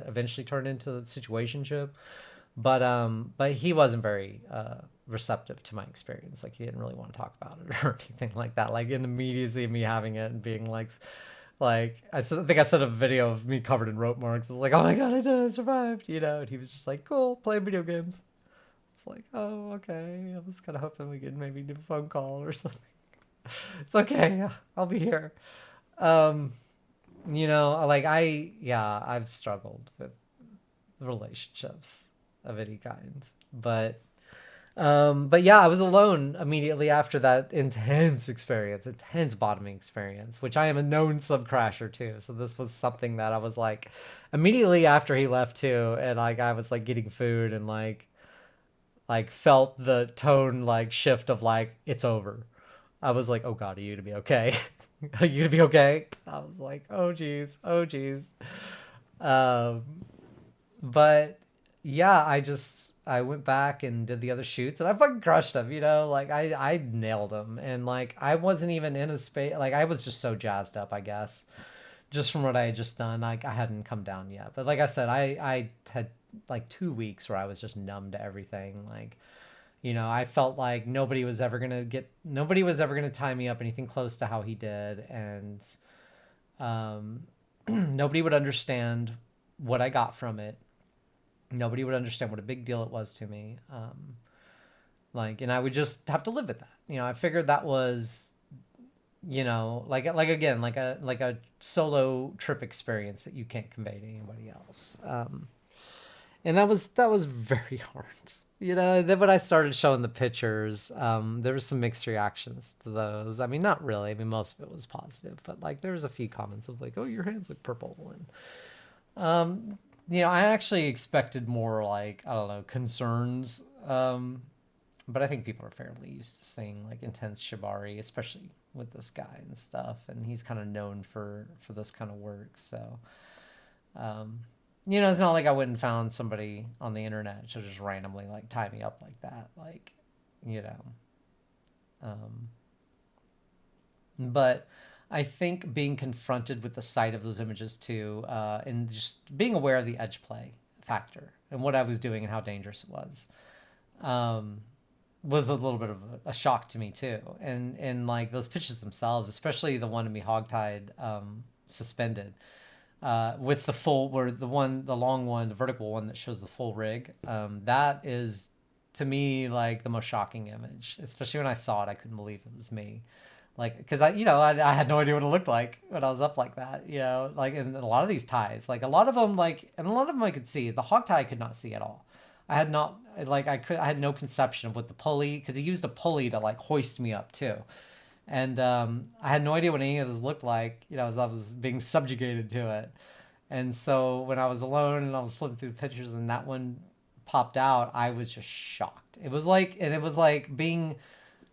eventually turned into the situationship, but he wasn't very receptive to my experience. Like, he didn't really want to talk about it or anything like that. Like, in the immediacy of me having it and being like think I sent a video of me covered in rope marks. I was like, oh my god, I did it, I survived, and he was just like, cool, playing video games. It's like, oh, okay. I was kind of hoping we could maybe do a phone call or something. It's okay. I'll be here. Um, like, I've struggled with relationships of any kind, but But yeah, I was alone immediately after that intense bottoming experience, which I am a known sub crasher too. So this was something that I was like immediately after he left too, and like I was like getting food and like felt the tone like shift of like it's over. I was like, oh god, are you gonna be okay? Are you gonna be okay? I was like, oh geez, oh geez. Um, but yeah, I went back and did the other shoots and I fucking crushed them, you know, like I nailed them and like I wasn't even in a space, like I was just so jazzed up, I guess, just from what I had just done. Like I hadn't come down yet, but like I said, I had like 2 weeks where I was just numb to everything. Like, you know, I felt like nobody was ever gonna tie me up anything close to how he did, and um, nobody would understand what I got from it. Nobody would understand what a big deal it was to me. Like, and I would just have to live with that. You know, I figured that was, you know, like again, like a solo trip experience that you can't convey to anybody else. And that was very hard. You know, then when I started showing the pictures, there was some mixed reactions to those. I mean, not really. I mean, most of it was positive, but like there was a few comments of like, "Oh, your hands look purple," and you know, I actually expected more like I don't know concerns, but I think people are fairly used to seeing like intense shibari, especially with this guy and stuff, and he's kind of known for this kind of work. So, um, you know, it's not like I went and found somebody on the internet to just randomly like tie me up like that, like, you know. Um, but I think being confronted with the sight of those images too, and just being aware of the edge play factor and what I was doing and how dangerous it um, was a little bit of a shock to me too. And like those pictures themselves, especially the one of me hogtied, suspended, with the full, where the long one, the vertical one that shows the full rig, that is to me like the most shocking image. Especially when I saw it, I couldn't believe it was me. Like, because I had no idea what it looked like when I was up like that. You know, like in a lot of these ties, like a lot of them, like, and a lot of them I could see. The hog tie I could not see at all. I had not like I had no conception of what the pulley, because he used a pulley to like hoist me up too. And I had no idea what any of this looked like, you know, as I was being subjugated to it. And so when I was alone and I was flipping through the pictures and that one popped out, I was just shocked. It was like being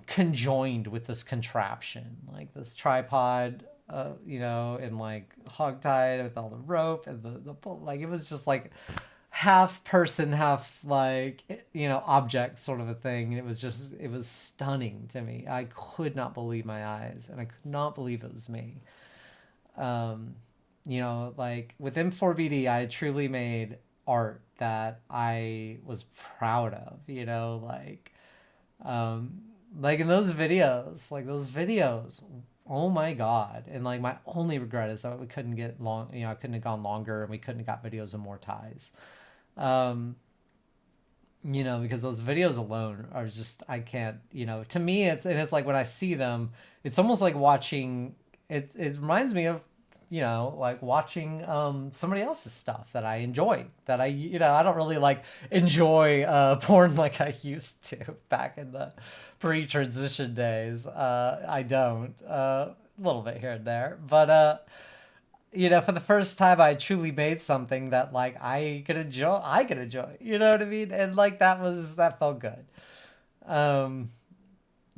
conjoined with this contraption, like this tripod, you know, and like hogtied with all the rope and the pull. Like it was just like half person, half like, you know, object sort of a thing. And it was stunning to me. I could not believe my eyes, and I could not believe it was me. Um, you know, like with M4VD, I truly made art that I was proud of. You know, um, like in those videos. Oh my god! And like my only regret is that we couldn't get long. You know, I couldn't have gone longer, and we couldn't have got videos of more ties. Um, you know, because those videos alone are just, I can't, you know, to me it's like when I see them, it's almost like watching it reminds me of, you know, like watching somebody else's stuff that I enjoy, that I, you know, I don't really like enjoy porn like I used to back in the pre-transition days. I don't, a little bit here and there, but you know, for the first time, I truly made something that like I could enjoy. I could enjoy. You know what I mean? And like that felt good. Um,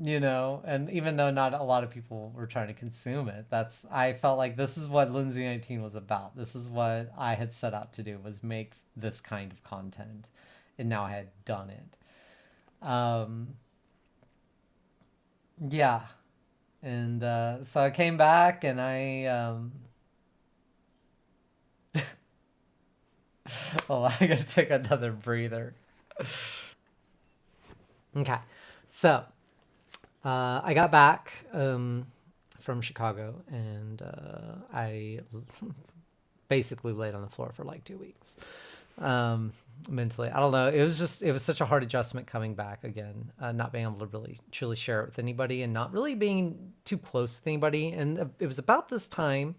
you know, and even though not a lot of people were trying to consume it, I felt like this is what Lindsay 19 was about. This is what I had set out to do, was make this kind of content, and now I had done it. Um, yeah, and so I came back and oh, I gotta take another breather. Okay, so I got back from Chicago, and I basically laid on the floor for like 2 weeks. Mentally, I don't know. It was such a hard adjustment coming back again, not being able to really truly share it with anybody, and not really being too close with anybody. And it was about this time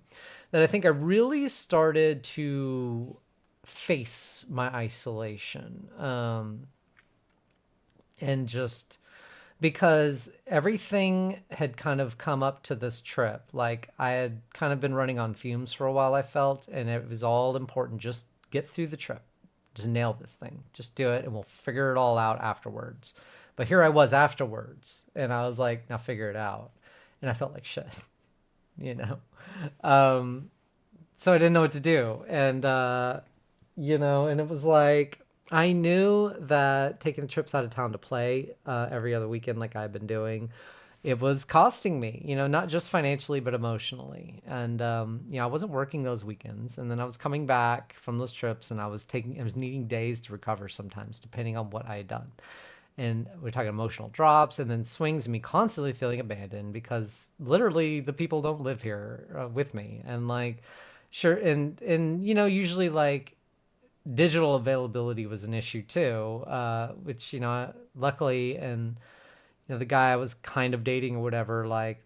that I think I really started to face my isolation. And just because everything had kind of come up to this trip, like I had kind of been running on fumes for a while, I felt, and it was all important. Just get through the trip, just nail this thing, just do it, and we'll figure it all out afterwards. But here I was afterwards, and I was like, now figure it out. And I felt like shit, you know? Um, so I didn't know what to do. And it was like, I knew that taking trips out of town to play every other weekend, like I've been doing, it was costing me, not just financially, but emotionally. And, I wasn't working those weekends. And then I was coming back from those trips and I was needing days to recover sometimes, depending on what I had done. And we're talking emotional drops and then swings, me constantly feeling abandoned because literally the people don't live here with me. And like, sure. And, usually like, digital availability was an issue too, which luckily, and the guy I was kind of dating or whatever, like,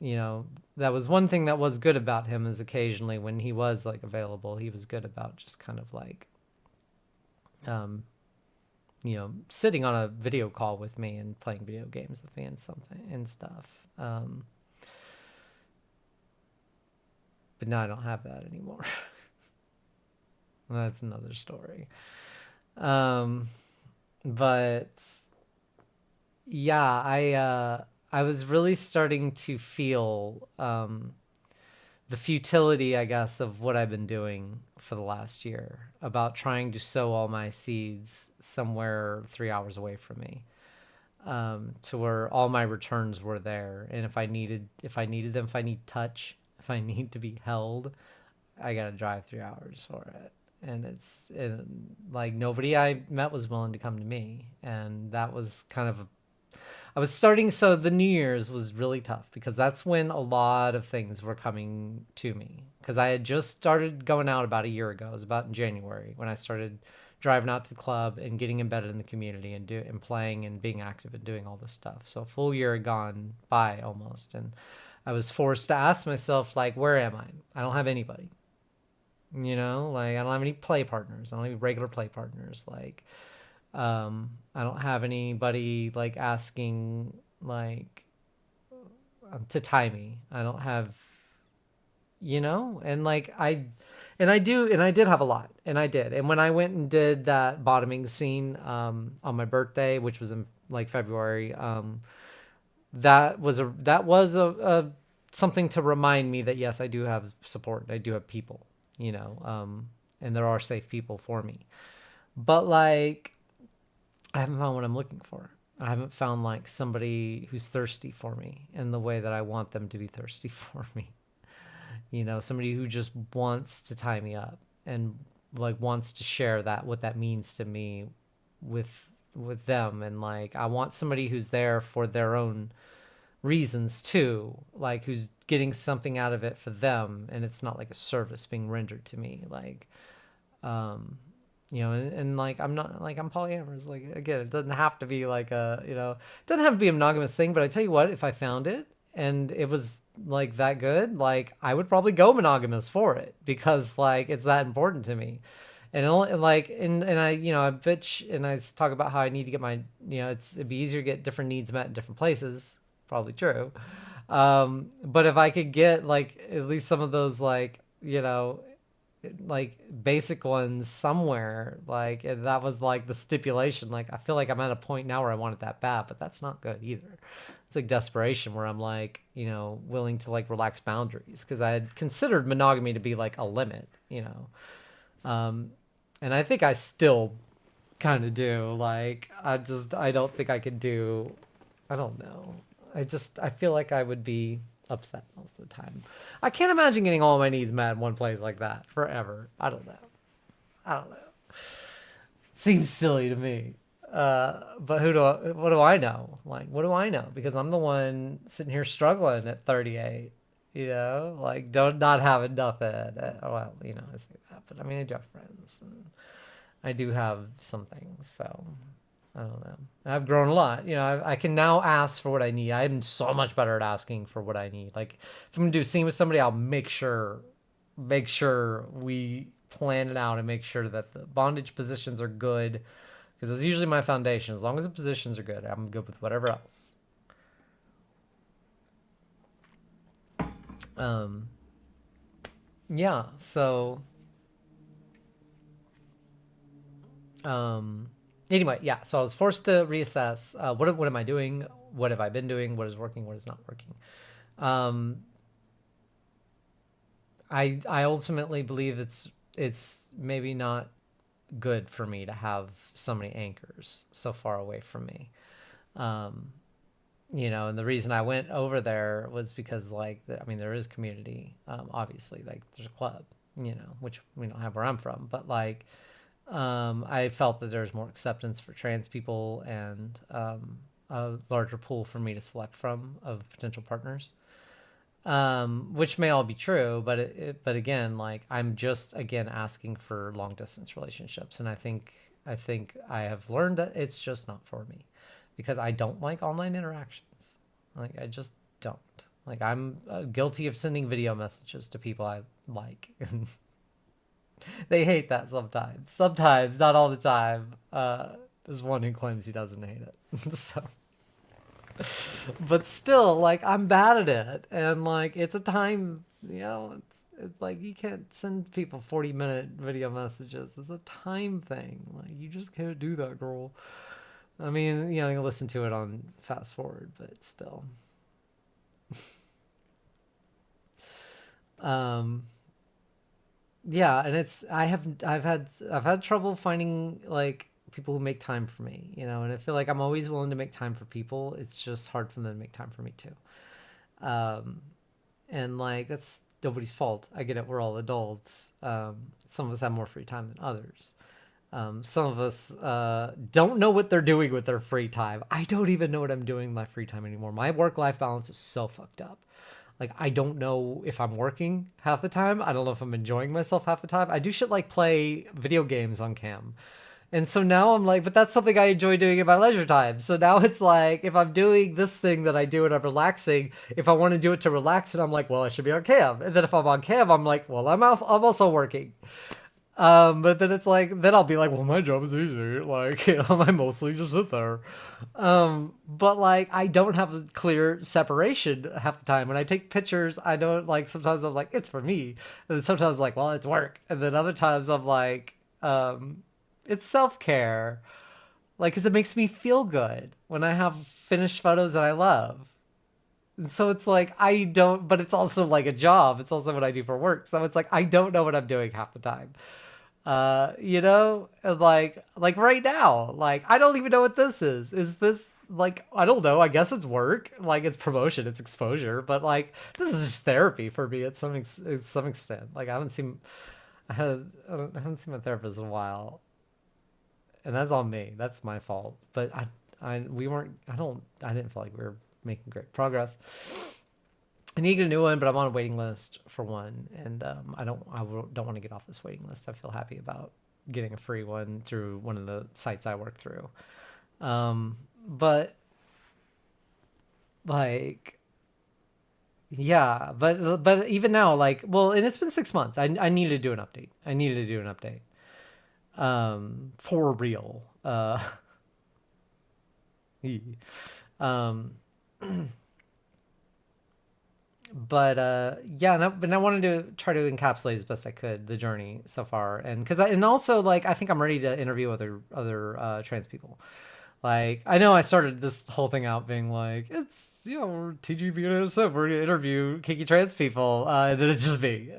that was one thing that was good about him, is occasionally when he was like available, he was good about just kind of like sitting on a video call with me and playing video games with me and something and stuff. But now I don't have that anymore. That's another story. But yeah, I was really starting to feel the futility, I guess, of what I've been doing for the last year, about trying to sow all my seeds somewhere 3 hours away from me, to where all my returns were there. And if I needed them, if I need touch, if I need to be held, I gotta drive 3 hours for it. And like nobody I met was willing to come to me. And that was kind of I was starting, so the New Year's was really tough because that's when a lot of things were coming to me. Because I had just started going out about a year ago. It was about in January when I started driving out to the club and getting embedded in the community and playing and being active and doing all this stuff. So a full year had gone by almost. And I was forced to ask myself, like, where am I? I don't have anybody. Like I don't have any play partners. I don't have any regular play partners. Like, I don't have anybody like asking like to tie me. I don't have, and like I did have a lot, and I did. And when I went and did that bottoming scene on my birthday, which was in like February, that was a something to remind me that yes, I do have support. I do have people. And there are safe people for me. But like, I haven't found what I'm looking for. I haven't found like somebody who's thirsty for me in the way that I want them to be thirsty for me. Somebody who just wants to tie me up and like wants to share what that means to me with them. And like, I want somebody who's there for their own reasons too, like who's getting something out of it for them, and it's not like a service being rendered to me, like and like I'm not like I'm polyamorous, like again, it doesn't have to be like it doesn't have to be a monogamous thing, but I tell you what, if I found it and it was like that good, like I would probably go monogamous for it, because like it's that important to me. And like, and I, I bitch and I talk about how I need to get my, it'd be easier to get different needs met in different places. Probably true. But if I could get like at least some of those, like, like basic ones somewhere, like, and that was like the stipulation. Like, I feel like I'm at a point now where I want it that bad, but that's not good either. It's like desperation where I'm like, willing to like relax boundaries, because I had considered monogamy to be like a limit, and I think I still kind of do. Like, I don't think I could do, I don't know. I feel like I would be upset most of the time. I can't imagine getting all my needs met in one place like that forever. I don't know. Seems silly to me. But what do I know? Like, what do I know? Because I'm the one sitting here struggling at 38, like not having nothing. Well, I say that, but I mean, I do have friends and I do have some things, so I don't know. I've grown a lot. I can now ask for what I need. I'm so much better at asking for what I need. Like, if I'm going to do a scene with somebody, I'll make sure we plan it out and make sure that the bondage positions are good, because it's usually my foundation. As long as the positions are good, I'm good with whatever else. Yeah, so anyway, yeah, so I was forced to reassess what am I doing? What have I been doing? What is working? What is not working? I ultimately believe it's maybe not good for me to have so many anchors so far away from me. And the reason I went over there was because, like, I mean, there is community, obviously, like there's a club, which we don't have where I'm from, but like, I felt that there's more acceptance for trans people and a larger pool for me to select from of potential partners, which may all be true, but again, like, I'm just again asking for long distance relationships, and I think I have learned that it's just not for me, because I don't like online interactions. Like, I just don't. Like, I'm guilty of sending video messages to people I like. They hate that sometimes. Sometimes, not all the time. There's one who claims he doesn't hate it. So, but still, like, I'm bad at it, and like, it's a time. It's like, you can't send people 40-minute video messages. It's a time thing. Like, you just can't do that, girl. I mean, you can listen to it on fast forward, but still. Yeah, and I've had trouble finding, like, people who make time for me, and I feel like I'm always willing to make time for people. It's just hard for them to make time for me too. And like, that's nobody's fault. I get it. We're all adults. Some of us have more free time than others. Some of us don't know what they're doing with their free time. I don't even know what I'm doing with my free time anymore. My work-life balance is so fucked up. Like, I don't know if I'm working half the time. I don't know if I'm enjoying myself half the time. I do shit like play video games on cam. And so now I'm like, but that's something I enjoy doing in my leisure time. So now it's like, if I'm doing this thing that I do and I'm relaxing, if I want to do it to relax, and I'm like, well, I should be on cam. And then if I'm on cam, I'm like, well, I'm also working. But then it's like, then I'll be like, well, my job is easy. Like, I mostly just sit there. But like, I don't have a clear separation half the time. When I take pictures, I don't, like, sometimes I'm like, it's for me. And then sometimes like, well, it's work. And then other times I'm like, it's self-care. Like, 'cause it makes me feel good when I have finished photos that I love. And so it's like, I don't, but it's also like a job. It's also what I do for work. So it's like, I don't know what I'm doing half the time. And like right now, like, I don't even know what this is. Is this, like, I don't know. I guess it's work. Like, it's promotion, it's exposure, but like, this is just therapy for me at some extent. Like, I haven't seen my therapist in a while, and that's on me. That's my fault. But I didn't feel like we were making great progress. I need to get a new one, but I'm on a waiting list for one, and I don't want to get off this waiting list. I feel happy about getting a free one through one of the sites I work through. But like, yeah, but even now, like, well, and it's been 6 months. I need to do an update. I needed to do an update. For real. Um, but yeah, no, but I wanted to try to encapsulate as best I could the journey so far, and also, like, I think I'm ready to interview other trans people. Like, I know I started this whole thing out being like, it's, we're TGB, we're gonna interview kinky trans people, and then it's just me,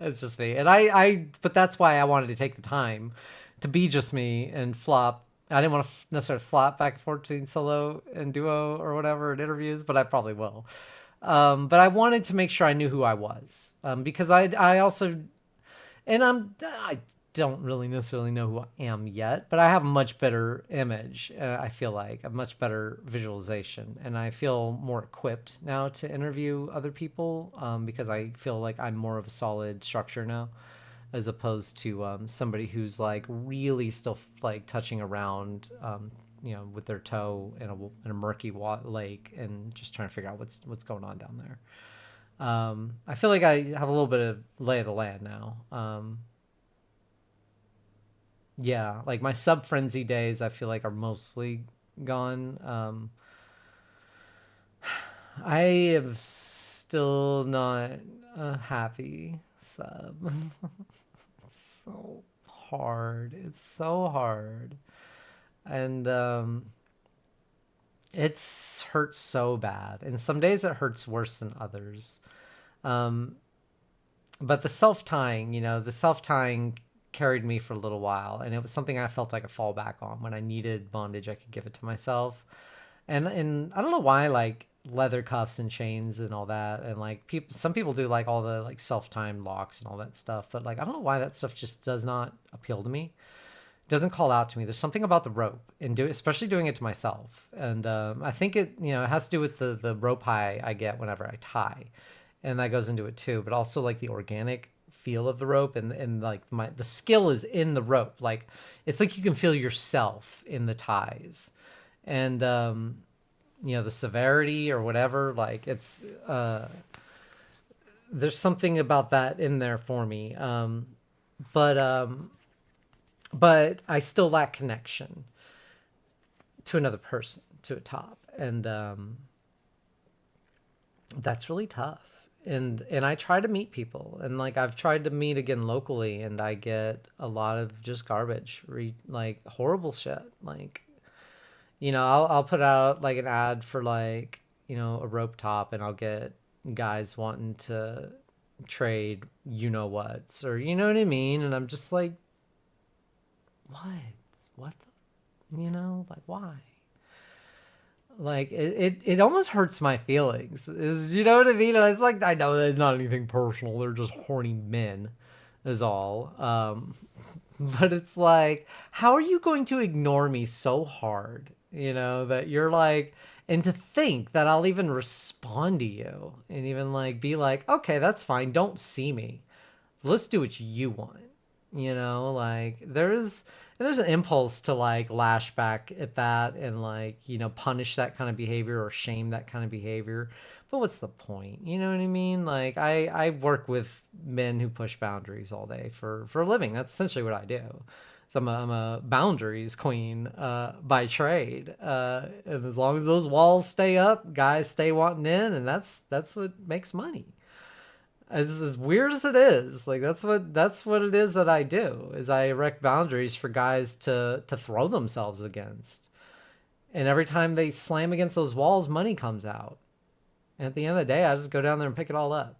and but that's why I wanted to take the time to be just me and flop. I didn't want to necessarily flop back and forth between solo and duo or whatever in interviews, but I probably will. But I wanted to make sure I knew who I was, because I also, and I don't really necessarily know who I am yet, but I have a much better image. I feel like a much better visualization, and I feel more equipped now to interview other people, because I feel like I'm more of a solid structure now, as opposed to somebody who's like really still like touching around, with their toe in a murky lake and just trying to figure out what's going on down there. I feel like I have a little bit of lay of the land now. Yeah, like my sub frenzy days, I feel like are mostly gone. I am still not a happy sub. So hard. It's so hard. And it's hurts so bad. And some days it hurts worse than others. Um, but the self tying, the self tying carried me for a little while. And it was something I felt I could fall back on when I needed bondage. I could give it to myself. And I don't know why, like leather cuffs and chains and all that, and like some people do like all the like self-timed locks and all that stuff, but like I don't know why that stuff just does not appeal to me. It doesn't call out to me. There's something about the rope and especially doing it to myself, and I think it has to do with the rope high I get whenever I tie, and that goes into it too. But also like the organic feel of the rope, and like the skill is in the rope. Like it's like you can feel yourself in the ties, and the severity or whatever, like it's there's something about that in there for me. But I still lack connection to another person, to a top, and that's really tough. And I try to meet people, and like I've tried to meet again locally, and I get a lot of just garbage, like horrible shit. Like, I'll put out like an ad for like, a rope top, and I'll get guys wanting to trade whats, or you know what I mean? And I'm just like, what? What like why? Like it almost hurts my feelings. Is you know what I mean? And it's like I know that it's not anything personal. They're just horny men, is all. But it's like, how are you going to ignore me so hard? That you're like, and to think that I'll even respond to you and even like be like, okay, that's fine. Don't see me. Let's do what you want. Like there's an impulse to like lash back at that and like, punish that kind of behavior or shame that kind of behavior. But what's the point? You know what I mean? Like I work with men who push boundaries all day for a living. That's essentially what I do. So I'm a boundaries queen by trade. And as long as those walls stay up, guys stay wanting in, and that's what makes money. As weird as it is, like that's what it is that I do. Is I erect boundaries for guys to throw themselves against, and every time they slam against those walls, money comes out. And at the end of the day, I just go down there and pick it all up.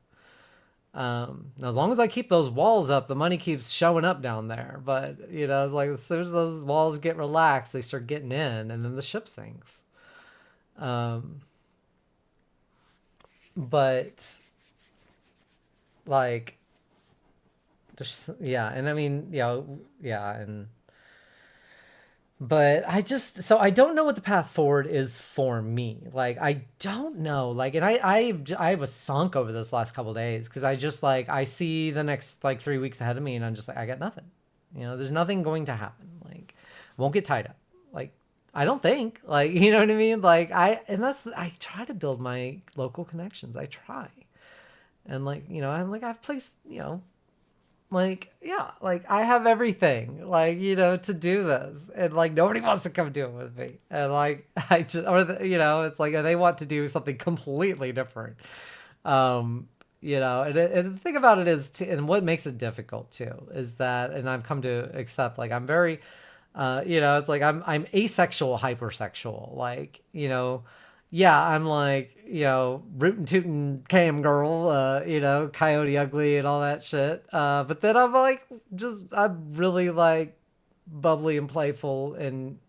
Now, as long as I keep those walls up, the money keeps showing up down there. But it's like as soon as those walls get relaxed, they start getting in, and then the ship sinks. But like, there's and I mean, and but I don't know what the path forward is for me. Like I don't know. Like, and I have a sunk over this last couple of days because I just like I see the next like 3 weeks ahead of me, and I'm just like I got nothing. There's nothing going to happen. Like, won't get tied up. Like, I don't think. Like, you know what I mean? Like I try to build my local connections. I try, and like I'm like I've placed like like I have everything like to do this, and like nobody wants to come do it with me, and like I just it's like they want to do something completely different. And the thing about it is and what makes it difficult too is that, and I've come to accept, like I'm very it's like I'm asexual hypersexual, like I'm like, rootin' tootin' cam girl, Coyote Ugly and all that shit. But then I'm really like bubbly and playful and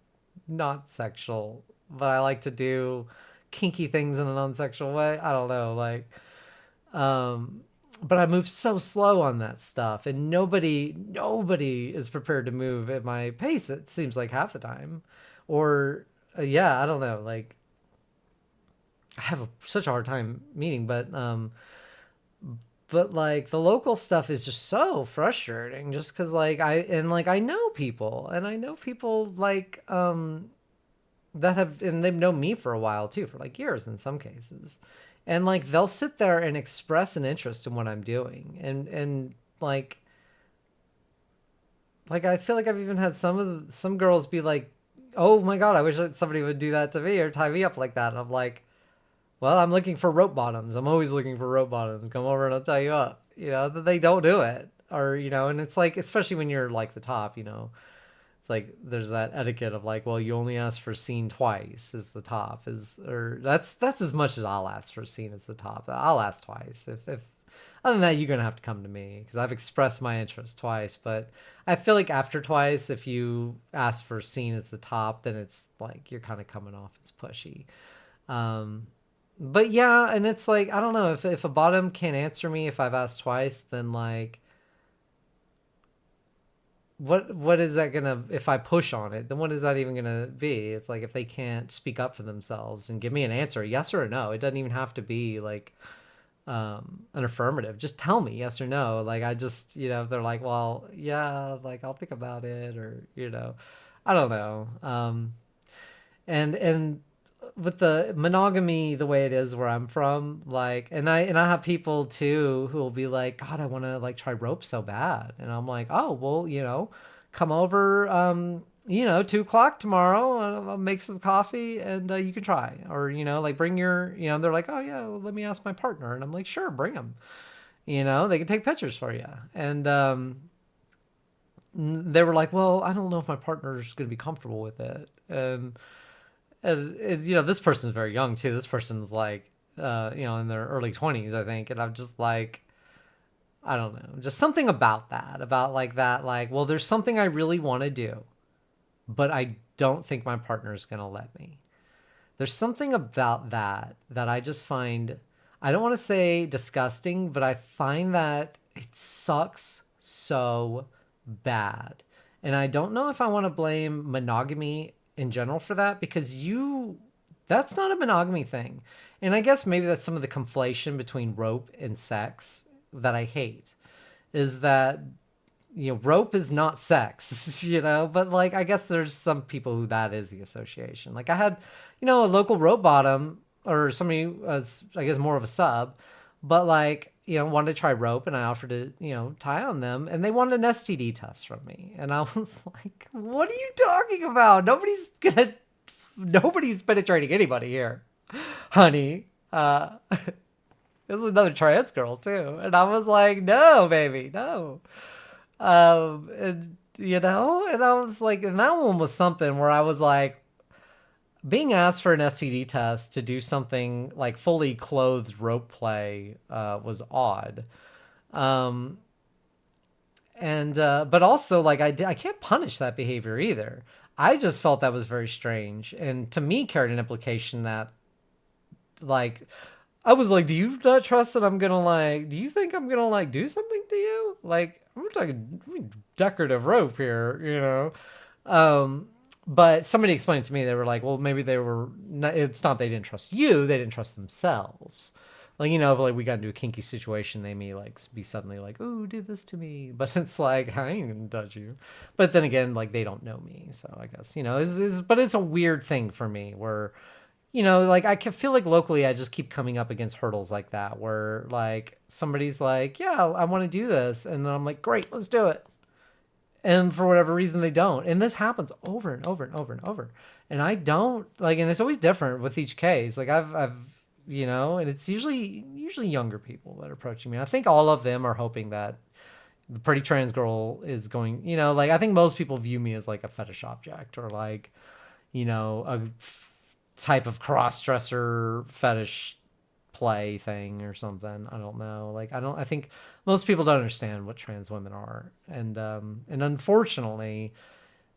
not sexual, but I like to do kinky things in a non-sexual way. I don't know, like, but I move so slow on that stuff, and nobody is prepared to move at my pace. It seems like half the time, or I don't know, like. I have such a hard time meeting, but like the local stuff is just so frustrating, just because like I know people, and I know people like that have, and they've known me for a while too, for like years in some cases, and like they'll sit there and express an interest in what I'm doing, and like like I feel like I've even had some girls be like, "Oh my god, I wish that somebody would do that to me or tie me up like that." And I'm like, "Well, I'm looking for rope bottoms. I'm always looking for rope bottoms. Come over and I'll tie you up." That they don't do it, or and it's like, especially when you're like the top, it's like there's that etiquette of like, well, you only ask for scene twice is the top is, or that's as much as I'll ask for scene as the top. I'll ask twice if other than that, you're gonna have to come to me because I've expressed my interest twice. But I feel like after twice, if you ask for scene as the top, then it's like you're kind of coming off as pushy. Um, but yeah, and it's like I don't know if a bottom can't answer me if I've asked twice, then like what is that gonna, if I push on it, then what is that even gonna be? It's like if they can't speak up for themselves and give me an answer, yes or no. It doesn't even have to be like an affirmative. Just tell me yes or no. Like I just, they're like, well, yeah, like I'll think about it, or I don't know. And with the monogamy the way it is where I'm from, like, and I have people too who will be like, God, I want to like try rope so bad, and I'm like, oh well, come over, 2 o'clock tomorrow. I'll make some coffee and you can try, or like bring your, they're like, oh yeah, well, let me ask my partner, and I'm like, sure, bring them. They can take pictures for you, and they were like, well, I don't know if my partner's gonna be comfortable with it, and this person's very young too. This person's like, in their early 20s, I think. And I'm just like, I don't know, just something about that, like, well, there's something I really want to do, but I don't think my partner's going to let me. There's something about that I just find, I don't want to say disgusting, but I find that it sucks so bad. And I don't know if I want to blame monogamy in general for that, because that's not a monogamy thing. And I guess maybe that's some of the conflation between rope and sex that I hate, is that rope is not sex, but like I guess there's some people who that is the association. Like I had a local rope bottom, or somebody was, I guess, more of a sub, but like wanted to try rope, and I offered to tie on them, and they wanted an STD test from me, and I was like, what are you talking about? Nobody's penetrating anybody here, honey. This is another trans girl too, and I was like, no, baby, no. And I was like, and that one was something where I was like, being asked for an STD test to do something like fully clothed rope play was odd. But also, like, I can't punish that behavior either. I just felt that was very strange, and to me carried an implication that, like, I was like, do you not trust that I'm gonna, like, do you think I'm gonna like do something to you? Like, we're talking decorative rope here. But somebody explained to me, they were like, well, maybe it's not they didn't trust you, they didn't trust themselves. Like, if like we got into a kinky situation, they may like be suddenly like, oh, do this to me. But it's like, I ain't gonna touch you. But then again, like, they don't know me. So I guess, but it's a weird thing for me where, like I can feel like locally I just keep coming up against hurdles like that, where like somebody's like, yeah, I want to do this. And then I'm like, great, let's do it. And for whatever reason, they don't. And this happens over and over and over and over. And I don't like, and it's always different with each case. Like I've, and it's usually younger people that are approaching me. I think all of them are hoping that the pretty trans girl is going, like I think most people view me as like a fetish object, or like, a type of cross-dresser fetish play thing or something. I don't know. Like I think most people don't understand what trans women are, and unfortunately,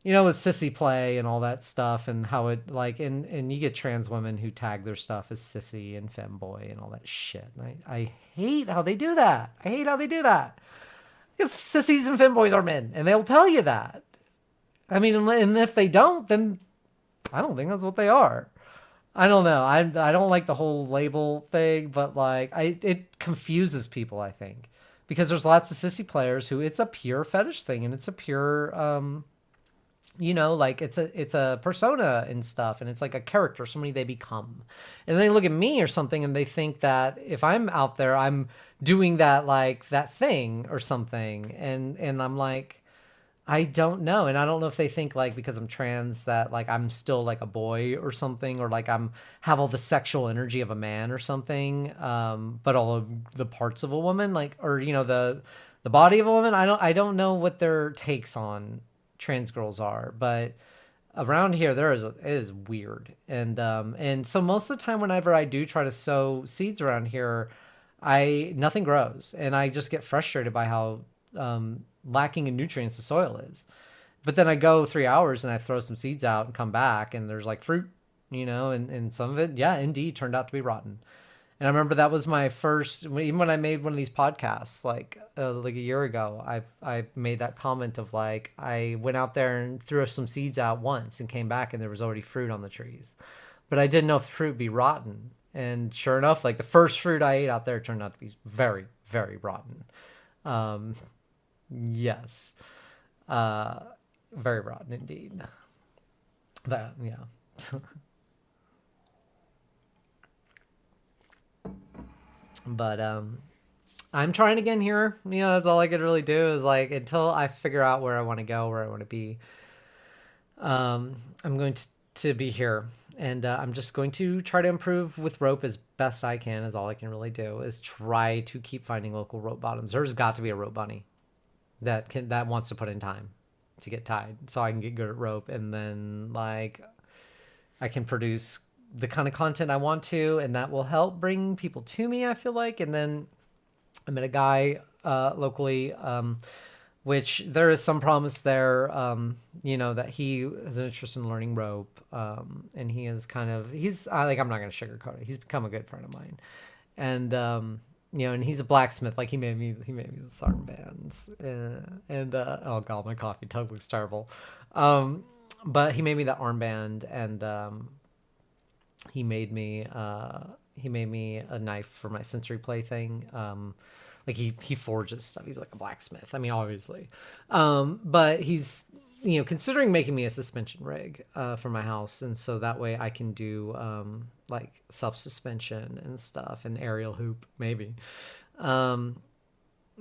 with sissy play and all that stuff, and how it like, and you get trans women who tag their stuff as sissy and femboy and all that shit. And I hate how they do that. I hate how they do that, because sissies and femboys are men, and they'll tell you that. I mean, and if they don't, then I don't think that's what they are. I don't know. I don't like the whole label thing, but like it confuses people, I think, because there's lots of sissy players who it's a pure fetish thing, and it's a pure like it's a persona and stuff, and it's like a character, somebody they become. And they look at me or something, and they think that if I'm out there, I'm doing that, like that thing or something, and I'm like, I don't know. And I don't know if they think like because I'm trans that like I'm still like a boy or something, or like I'm have all the sexual energy of a man or something. But all of the parts of a woman, like, or the body of a woman. I don't know what their takes on trans girls are, but around here it is weird. And so most of the time whenever I do try to sow seeds around here, I nothing grows, and I just get frustrated by how lacking in nutrients the soil is. But then I go 3 hours and I throw some seeds out and come back and there's like fruit, and some of it, yeah, indeed turned out to be rotten. And I remember that was my first, even when I made one of these podcasts, like a year ago, I made that comment of like, I went out there and threw some seeds out once and came back and there was already fruit on the trees. But I didn't know if the fruit would be rotten. And sure enough, like the first fruit I ate out there turned out to be very, very rotten. Um, yes. Uh, Very rotten indeed. That, yeah. But I'm trying again here. That's all I could really do is like until I figure out where I want to go, where I want to be. I'm going to be here, and I'm just going to try to improve with rope as best I can. Is all I can really do is try to keep finding local rope bottoms. There's got to be a rope bunny that wants to put in time to get tied, so I can get good at rope, and then like I can produce the kind of content I want to, and that will help bring people to me, I feel like. And then I met a guy locally, which there is some promise there, that he has an interest in learning rope. And he is he's like, I'm not going to sugarcoat it. He's become a good friend of mine. And, and he's a blacksmith. Like he made me the armbands. Oh God, my coffee tug looks terrible. But he made me that armband, and he made me a knife for my sensory play thing. Like he forges stuff. He's like a blacksmith. I mean, obviously. But he's considering making me a suspension rig for my house, and so that way I can do like self suspension and stuff, and aerial hoop maybe.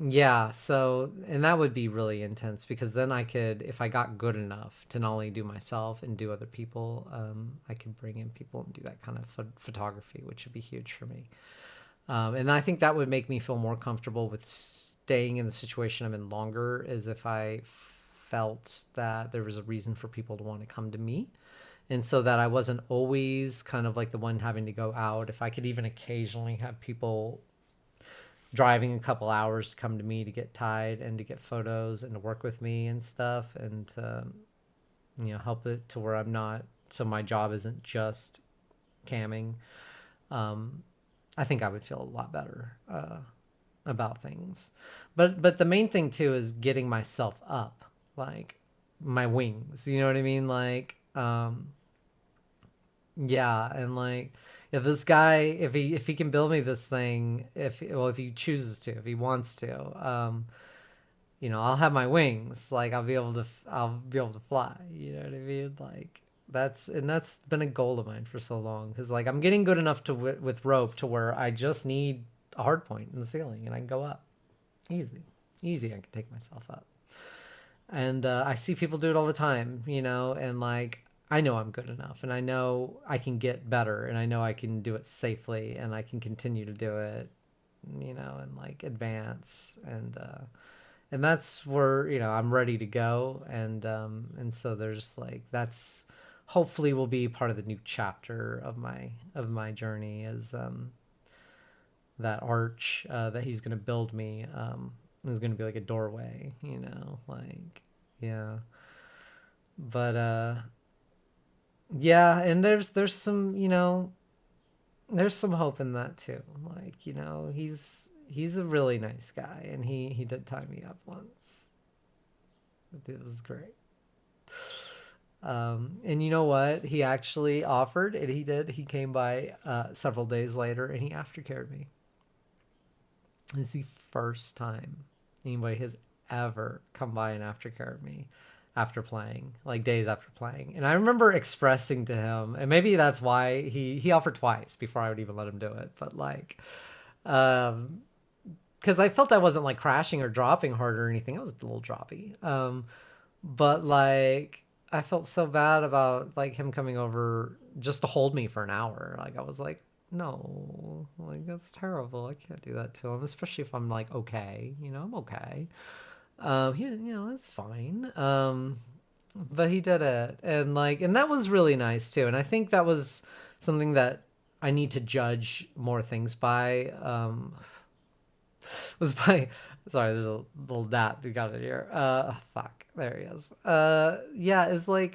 Yeah, so, and that would be really intense because then I could, if I got good enough to not only do myself and do other people, I could bring in people and do that kind of photography, which would be huge for me. And I think that would make me feel more comfortable with staying in the situation I'm in longer, as if I felt that there was a reason for people to want to come to me. And so that I wasn't always kind of like the one having to go out. If I could even occasionally have people driving a couple hours to come to me to get tied and to get photos and to work with me and stuff, and to help it to where I'm not, so my job isn't just camming. I think I would feel a lot better about things. But the main thing too is getting myself up, like my wings, you know what I mean? Like yeah, and like if this guy, if he can build me this thing, if he chooses to, if he wants to, I'll have my wings. Like I'll be able to fly. You know what I mean? Like that's been a goal of mine for so long, because like I'm getting good enough to with rope to where I just need a hard point in the ceiling and I can go up easy. I can take myself up, and I see people do it all the time, and like I know I'm good enough, and I know I can get better, and I know I can do it safely, and I can continue to do it, and like advance, and that's where I'm ready to go, and so there's like that's hopefully will be part of the new chapter of my journey, is that arch that he's gonna build me is gonna be like a doorway, like yeah, but yeah, and there's some there's some hope in that too. Like he's a really nice guy, and he did tie me up once. It was great. And you know what? He actually offered, and he came by several days later, and he aftercared me. It's the first time anybody has ever come by and aftercared me after playing, like days after playing. And I remember expressing to him, and maybe that's why he offered twice before I would even let him do it. But like, because I felt I wasn't like crashing or dropping hard or anything. I was a little droppy. But like I felt so bad about like him coming over just to hold me for an hour. Like I was like, no, like that's terrible. I can't do that to him, especially if I'm like okay, I'm okay. It's fine. But he did it, and that was really nice too. And I think that was something that I need to judge more things by. Was by sorry, there's a little gnat we got it here. Fuck, there he is. Yeah, it's like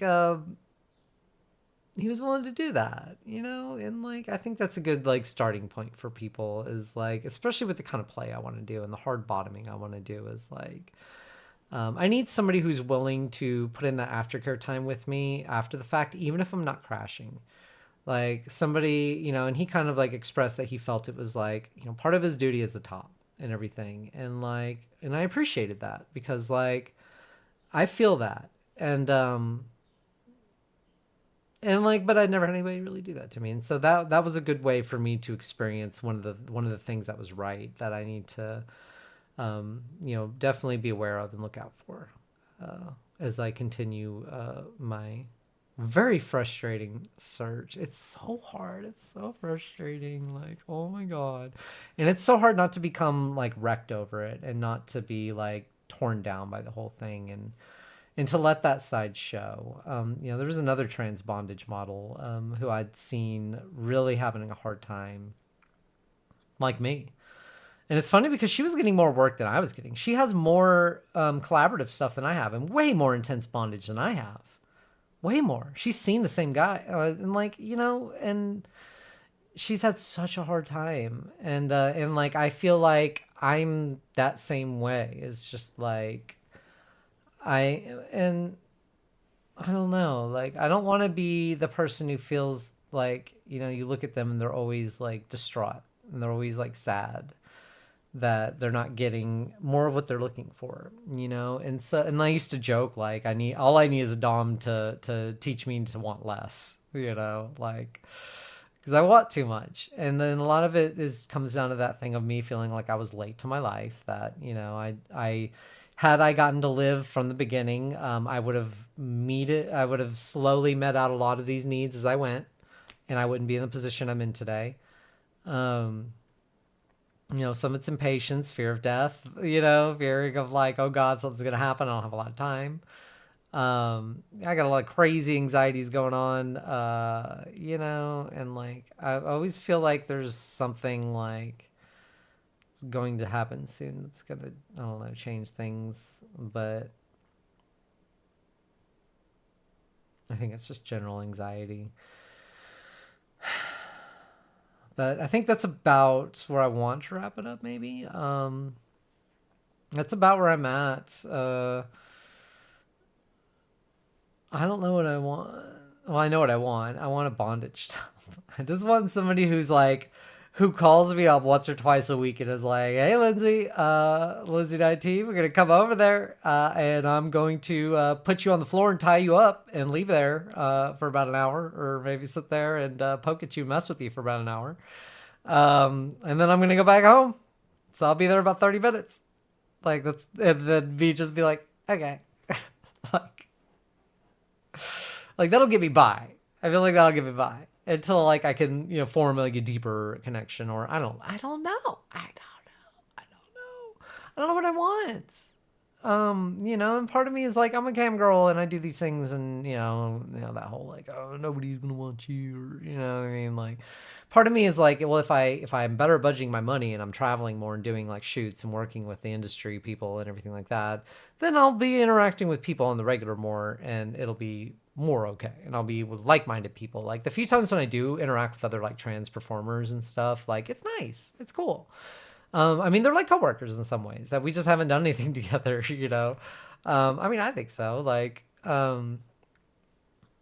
he was willing to do that, and like I think that's a good like starting point for people is like, especially with the kind of play I want to do and the hard bottoming I want to do is like I need somebody who's willing to put in that aftercare time with me after the fact, even if I'm not crashing. Like somebody, and he kind of like expressed that he felt it was like, part of his duty as a top and everything. And I appreciated that because like I feel that. And like, but I'd never had anybody really do that to me. And so that was a good way for me to experience one of the things that was right that I need to definitely be aware of and look out for as I continue my very frustrating search. It's so hard. It's so frustrating. Like, oh my God. And it's so hard not to become like wrecked over it and not to be like torn down by the whole thing and to let that side show. There was another trans bondage model who I'd seen really having a hard time like me. And it's funny because she was getting more work than I was getting. She has more collaborative stuff than I have and way more intense bondage than I have. Way more. She's seen the same guy. And like, and she's had such a hard time. And like, I feel like I'm that same way. It's just like, and I don't know. Like, I don't want to be the person who feels like, you look at them and they're always like distraught and they're always like sad that they're not getting more of what they're looking for, and I used to joke like all I need is a dom to teach me to want less, like because I want too much. And then a lot of it comes down to that thing of me feeling like I was late to my life, that I had I gotten to live from the beginning, I would have slowly met out a lot of these needs as I went, and I wouldn't be in the position I'm in today. Some of it's impatience, fear of death, fearing of like, oh God, something's going to happen. I don't have a lot of time. I got a lot of crazy anxieties going on, and like, I always feel like there's something like going to happen soon that's going to, I don't know, change things. But I think it's just general anxiety. But I think that's about where I want to wrap it up, maybe. That's about where I'm at. I don't know what I want. Well, I know what I want. I want a bondage top. I just want somebody who calls me up once or twice a week and is like, hey, Lindsay, Lindsay 19, we're going to come over there and I'm going to put you on the floor and tie you up and leave there for about an hour, or maybe sit there and poke at you and mess with you for about an hour. And then I'm going to go back home. So I'll be there about 30 minutes. Like and then me just be like, okay. like, like that'll get me by. I feel like that'll get me by until like I can, form like a deeper connection, or I don't know. I don't know. I don't know what I want. And part of me is like, I'm a cam girl and I do these things, and that whole like, oh, nobody's gonna want you, or what I mean? Like, part of me is like, well, if I'm better budgeting my money and I'm traveling more and doing like shoots and working with the industry people and everything like that, then I'll be interacting with people on the regular more, and it'll be more okay, and I'll be with like-minded people. Like the few times when I do interact with other like trans performers and stuff, like it's nice, it's cool. I mean, they're like coworkers in some ways that we just haven't done anything together, I mean, I think so. Like, and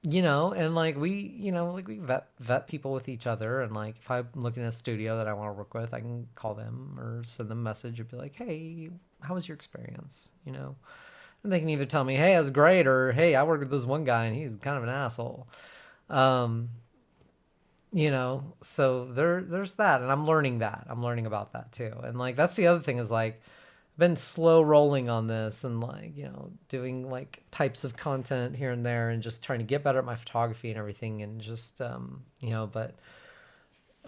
like we vet people with each other, and like if I'm looking at a studio that I want to work with, I can call them or send them a message and be like, hey, how was your experience? And they can either tell me, hey, it was great, or hey, I worked with this one guy and he's kind of an asshole. So there's that, and I'm learning about that too. And like that's the other thing is like been slow rolling on this and like, doing like types of content here and there and just trying to get better at my photography and everything and just but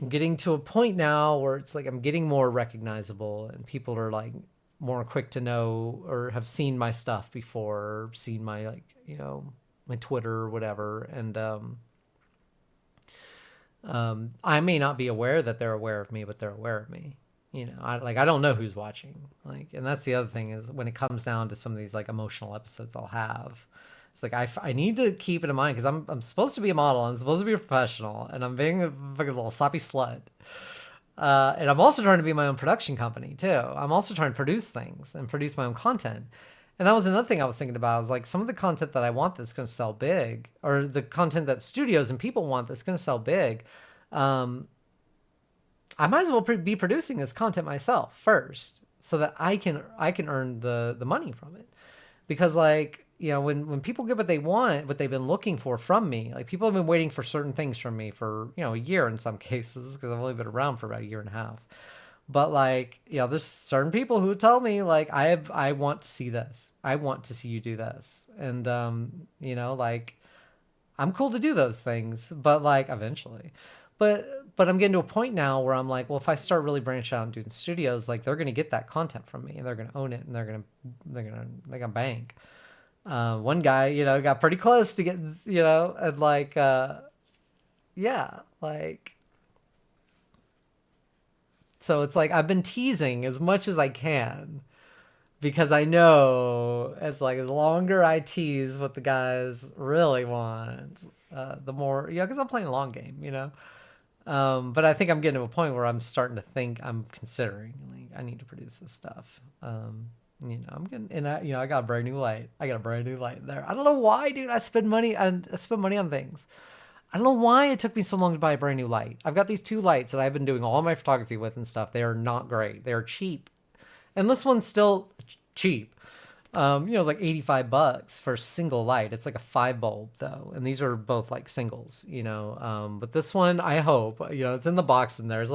I'm getting to a point now where it's like I'm getting more recognizable and people are like more quick to know or have seen my stuff before or seen my like, my Twitter or whatever. And I may not be aware that they're aware of me, but they're aware of me. I don't know who's watching. Like, and that's the other thing is when it comes down to some of these like emotional episodes I'll have, it's like I need to keep it in mind because I'm supposed to be a model. I'm supposed to be a professional, and I'm being a fucking little soppy slut. And I'm also trying to be my own production company too. I'm also trying to produce things and produce my own content. And that was another thing I was thinking about. I was like, some of the content that I want that's going to sell big, or the content that studios and people want that's going to sell big, I might as well be producing this content myself first, so that I can earn the money from it. Because like, when people get what they want, what they've been looking for from me, like people have been waiting for certain things from me for a year in some cases because I've only been around for about a year and a half. But like, there's certain people who tell me like, I want to see this. I want to see you do this. And, like I'm cool to do those things, but like eventually, but I'm getting to a point now where I'm like, well, if I start really branching out and doing studios, like they're going to get that content from me and they're going to own it and they're going to bank. One guy, got pretty close to getting, and like, yeah, like, so it's like I've been teasing as much as I can because I know it's like the longer I tease what the guys really want, the more, because I'm playing a long game, but I think I'm getting to a point where I'm starting to think I'm considering like I need to produce this stuff. I'm getting, and I got a brand new light. I got a brand new light there. I don't know why, dude. I spend money on things. I don't know why it took me so long to buy a brand new light. I've got these two lights that I've been doing all my photography with and stuff. They are not great. They are cheap. And this one's still cheap. It's like $85 for a single light. It's like a 5 bulb though. And these are both like singles, but this one, I hope, it's in the box in there. It's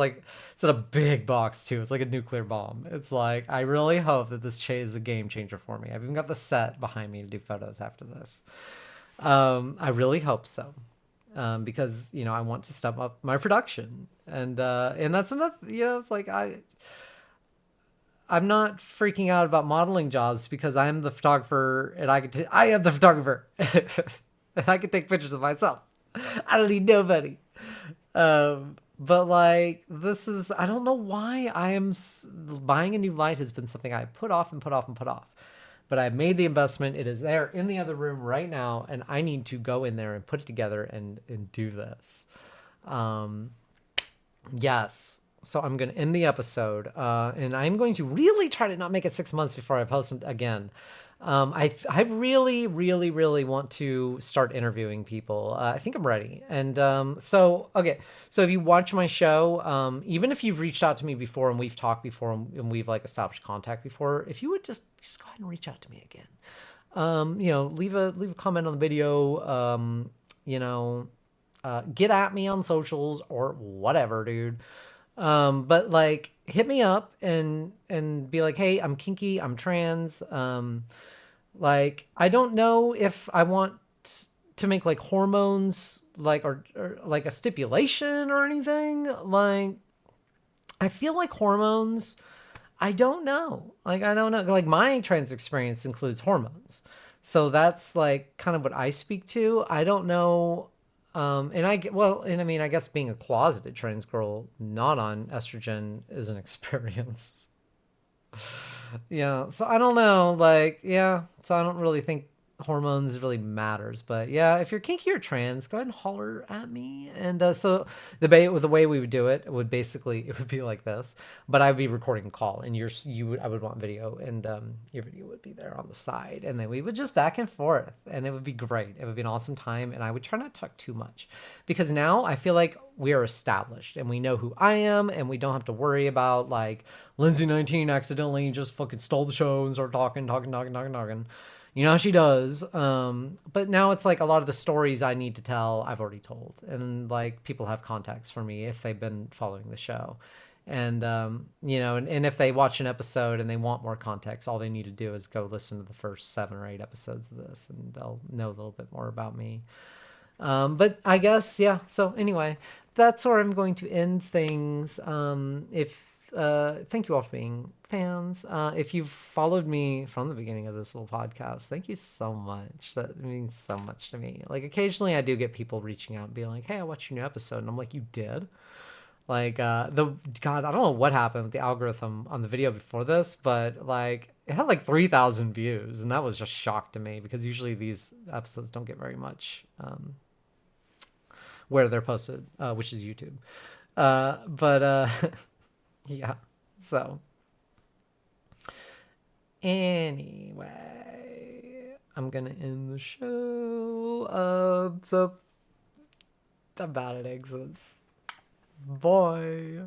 in a big box too. It's like a nuclear bomb. It's like, I really hope that this is a game changer for me. I've even got the set behind me to do photos after this. I really hope so. Because, I want to step up my production and that's enough, it's like, I'm not freaking out about modeling jobs because I am the photographer and I am the photographer and I can take pictures of myself. I don't need nobody. But like, I don't know why buying a new light has been something I put off and put off and put off. But I made the investment. It is there in the other room right now. And I need to go in there and put it together and do this. Yes. So I'm going to end the episode, and I'm going to really try to not make it 6 months before I post it again. I really, really, really want to start interviewing people. I think I'm ready. And okay. So if you watch my show, even if you've reached out to me before and we've talked before and we've like established contact before, if you would just go ahead and reach out to me again. Leave a comment on the video. Get at me on socials or whatever, dude. But like hit me up and be like, hey, I'm kinky, I'm trans. Like, I don't know if I want to make like hormones, like, or like a stipulation or anything. Like, I feel like hormones, I don't know. Like, I don't know. Like my trans experience includes hormones. So that's like kind of what I speak to. I don't know. I guess being a closeted trans girl not on estrogen is an experience. Yeah, so I don't know, so I don't really think hormones really matters, but yeah, if you're kinky or trans, go ahead and holler at me. And so the way we would do it would be like this, but I would be recording a call, and I would want video, and your video would be there on the side, and then we would just back and forth, and it would be great. It would be an awesome time, and I would try not to talk too much, because now I feel like we are established, and we know who I am, and we don't have to worry about like Lindsay 19 accidentally just fucking stole the show and started talking. You know, she does. But now it's like a lot of the stories I need to tell, I've already told. And like people have contacts for me if they've been following the show. And and if they watch an episode and they want more context, all they need to do is go listen to the first 7 or 8 episodes of this, and they'll know a little bit more about me. But I guess, yeah. So anyway, that's where I'm going to end things. If thank you all for being fans. If you've followed me from the beginning of this little podcast, thank you so much. That means so much to me. Like, occasionally I do get people reaching out and being like, "Hey, I watched your new episode," and I'm like, "You did?" Like, I don't know what happened with the algorithm on the video before this, but like it had like 3,000 views, and that was just shock to me, because usually these episodes don't get very much where they're posted, which is YouTube. But yeah. So anyway, I'm gonna end the show. So I'm bad at exits. Bye.